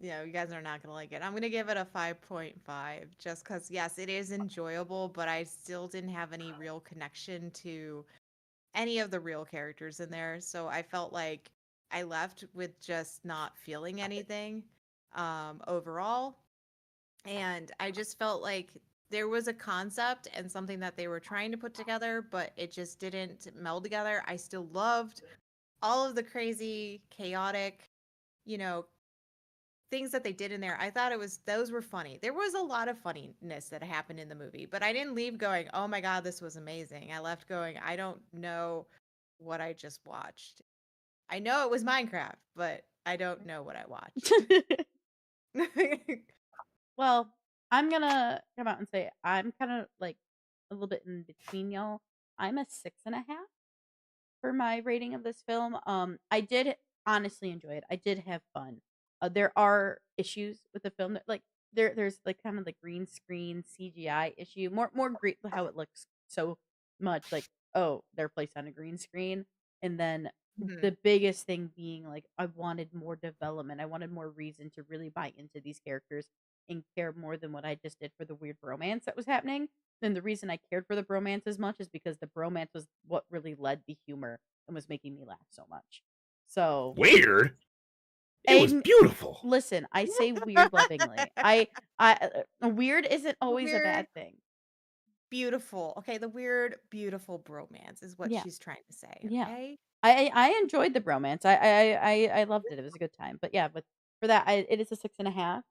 Yeah, you guys are not gonna like it. I'm gonna give it a 5.5 just because, yes, it is enjoyable, but I still didn't have any real connection to any of the real characters in there. So I felt like I left with just not feeling anything overall. And I just felt like there was a concept and something that they were trying to put together, but it just didn't meld together. I still loved all of the crazy, chaotic, you know, things that they did in there. I thought those were funny. There was a lot of funniness that happened in the movie, but I didn't leave going, "Oh my god, this was amazing." I left going, "I don't know what I just watched." I know it was Minecraft, but I don't know what I watched. Well, I'm gonna come out and say I'm kind of like a little bit in between y'all. I'm a 6.5 for my rating of this film. I did honestly enjoy it. I did have fun. There are issues with the film that like there's like kind of the green screen CGI issue. More great how it looks so much like, oh, they're placed on a green screen. And then Mhm. the biggest thing being like I wanted more development. I wanted more reason to really buy into these characters and care more than what I just did for the weird bromance that was happening. And the reason I cared for the bromance as much is because the bromance was what really led the humor and was making me laugh so much. So, Weird. It was and beautiful. listen, I say weird lovingly. Weird isn't always a Weird, bad thing. beautiful. Okay, the weird, beautiful bromance is what Yeah, she's trying to say. yeah. Okay. I enjoyed the bromance. I loved it. It was a good time. But yeah, but for that, it is a 6.5.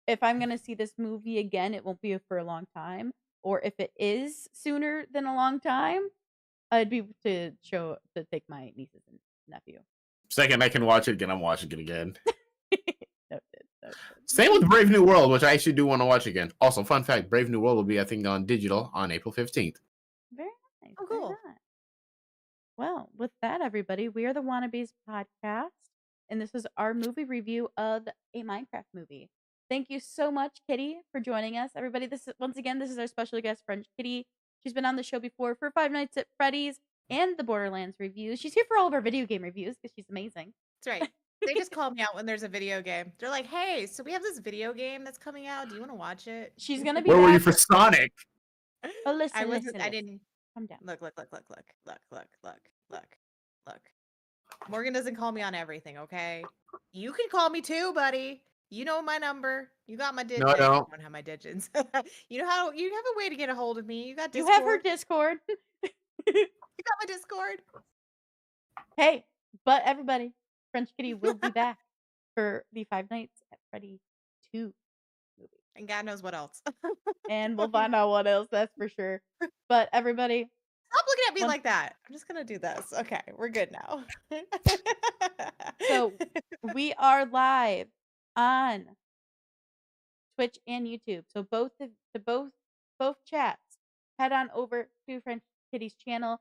If I'm gonna see this movie again, it won't be for a long time. Or if it is sooner than a long time, I'd be to take my nieces and nephew. Second, I can watch it again. I'm watching it again. Noted, noted. Same with Brave New World, which I actually do want to watch again. Also, fun fact: Brave New World will be, I think, on digital on April 15th. Very nice. Oh, Very cool. nice. Well, with that, everybody, we are the Wannabes podcast, and this is our movie review of a Minecraft movie. Thank you so much, Kitty, for joining us. Everybody, this is our special guest friend, Kitty. She's been on the show before for Five Nights at Freddy's and the Borderlands reviews. She's here for all of our video game reviews because she's amazing. That's right. They just call me out when there's a video game. They're like, "Hey, so we have this video game that's coming out. Do you want to watch it?" She's gonna be Where were you back. for Sonic? Oh, I listen, wasn't. listen, I listen. didn't. Calm down. Look. Morgan doesn't call me on everything. Okay, you can call me too, buddy. You know my number. You got my digits. No, I You don't. don't have my digits. You know how you have a way to get a hold of me. You got You Discord. have her Discord. You got my Discord. Hey, but everybody, French Kitty will be back for the Five Nights at Freddy 2 movie. And God knows what else. And we'll find out what else, that's for sure. But everybody, Stop looking at me One- like that. I'm just gonna do this. Okay, we're good now. so we are live on Twitch and YouTube. So both chats. Head on over to French Kitty's channel.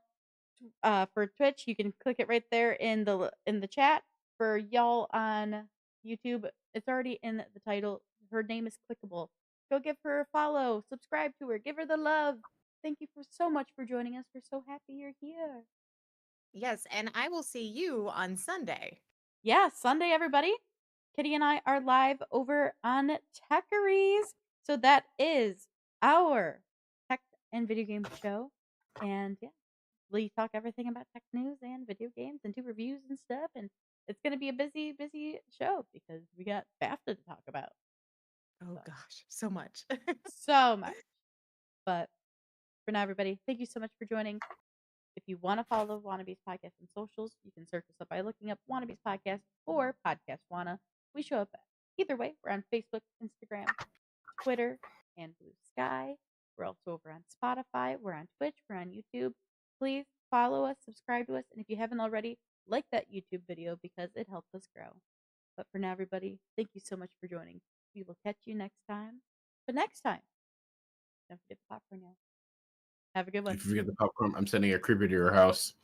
For Twitch, you can click it right there in the chat. For y'all on YouTube, it's already in the title. Her name is clickable. Go give her a follow, subscribe to her, give her the love. Thank you so much for joining us. We're so happy you're here. Yes, and I will see you on Sunday. Yeah, Sunday, everybody. Kitty and I are live over on Techeries. So that is our tech and video game show. And yeah, we talk everything about tech news and video games and do reviews and stuff. And it's going to be a busy, busy show because we got BAFTA to talk about. Oh So, gosh, so much. so much. But for now, everybody, thank you so much for joining. If you want to follow Wannabes Podcast on socials, you can search us up by looking up Wannabes Podcast or Podcast Wanna. We show up either way. We're on Facebook, Instagram, Twitter, and Blue Sky. We're also over on Spotify. We're on Twitch. We're on YouTube. Please follow us, subscribe to us, and if you haven't already, like that YouTube video because it helps us grow. But for now, everybody, thank you so much for joining. We will catch you next time. But next time, don't forget the popcorn, y'all. Have a good one. If you forget the popcorn, I'm sending a creeper to your house.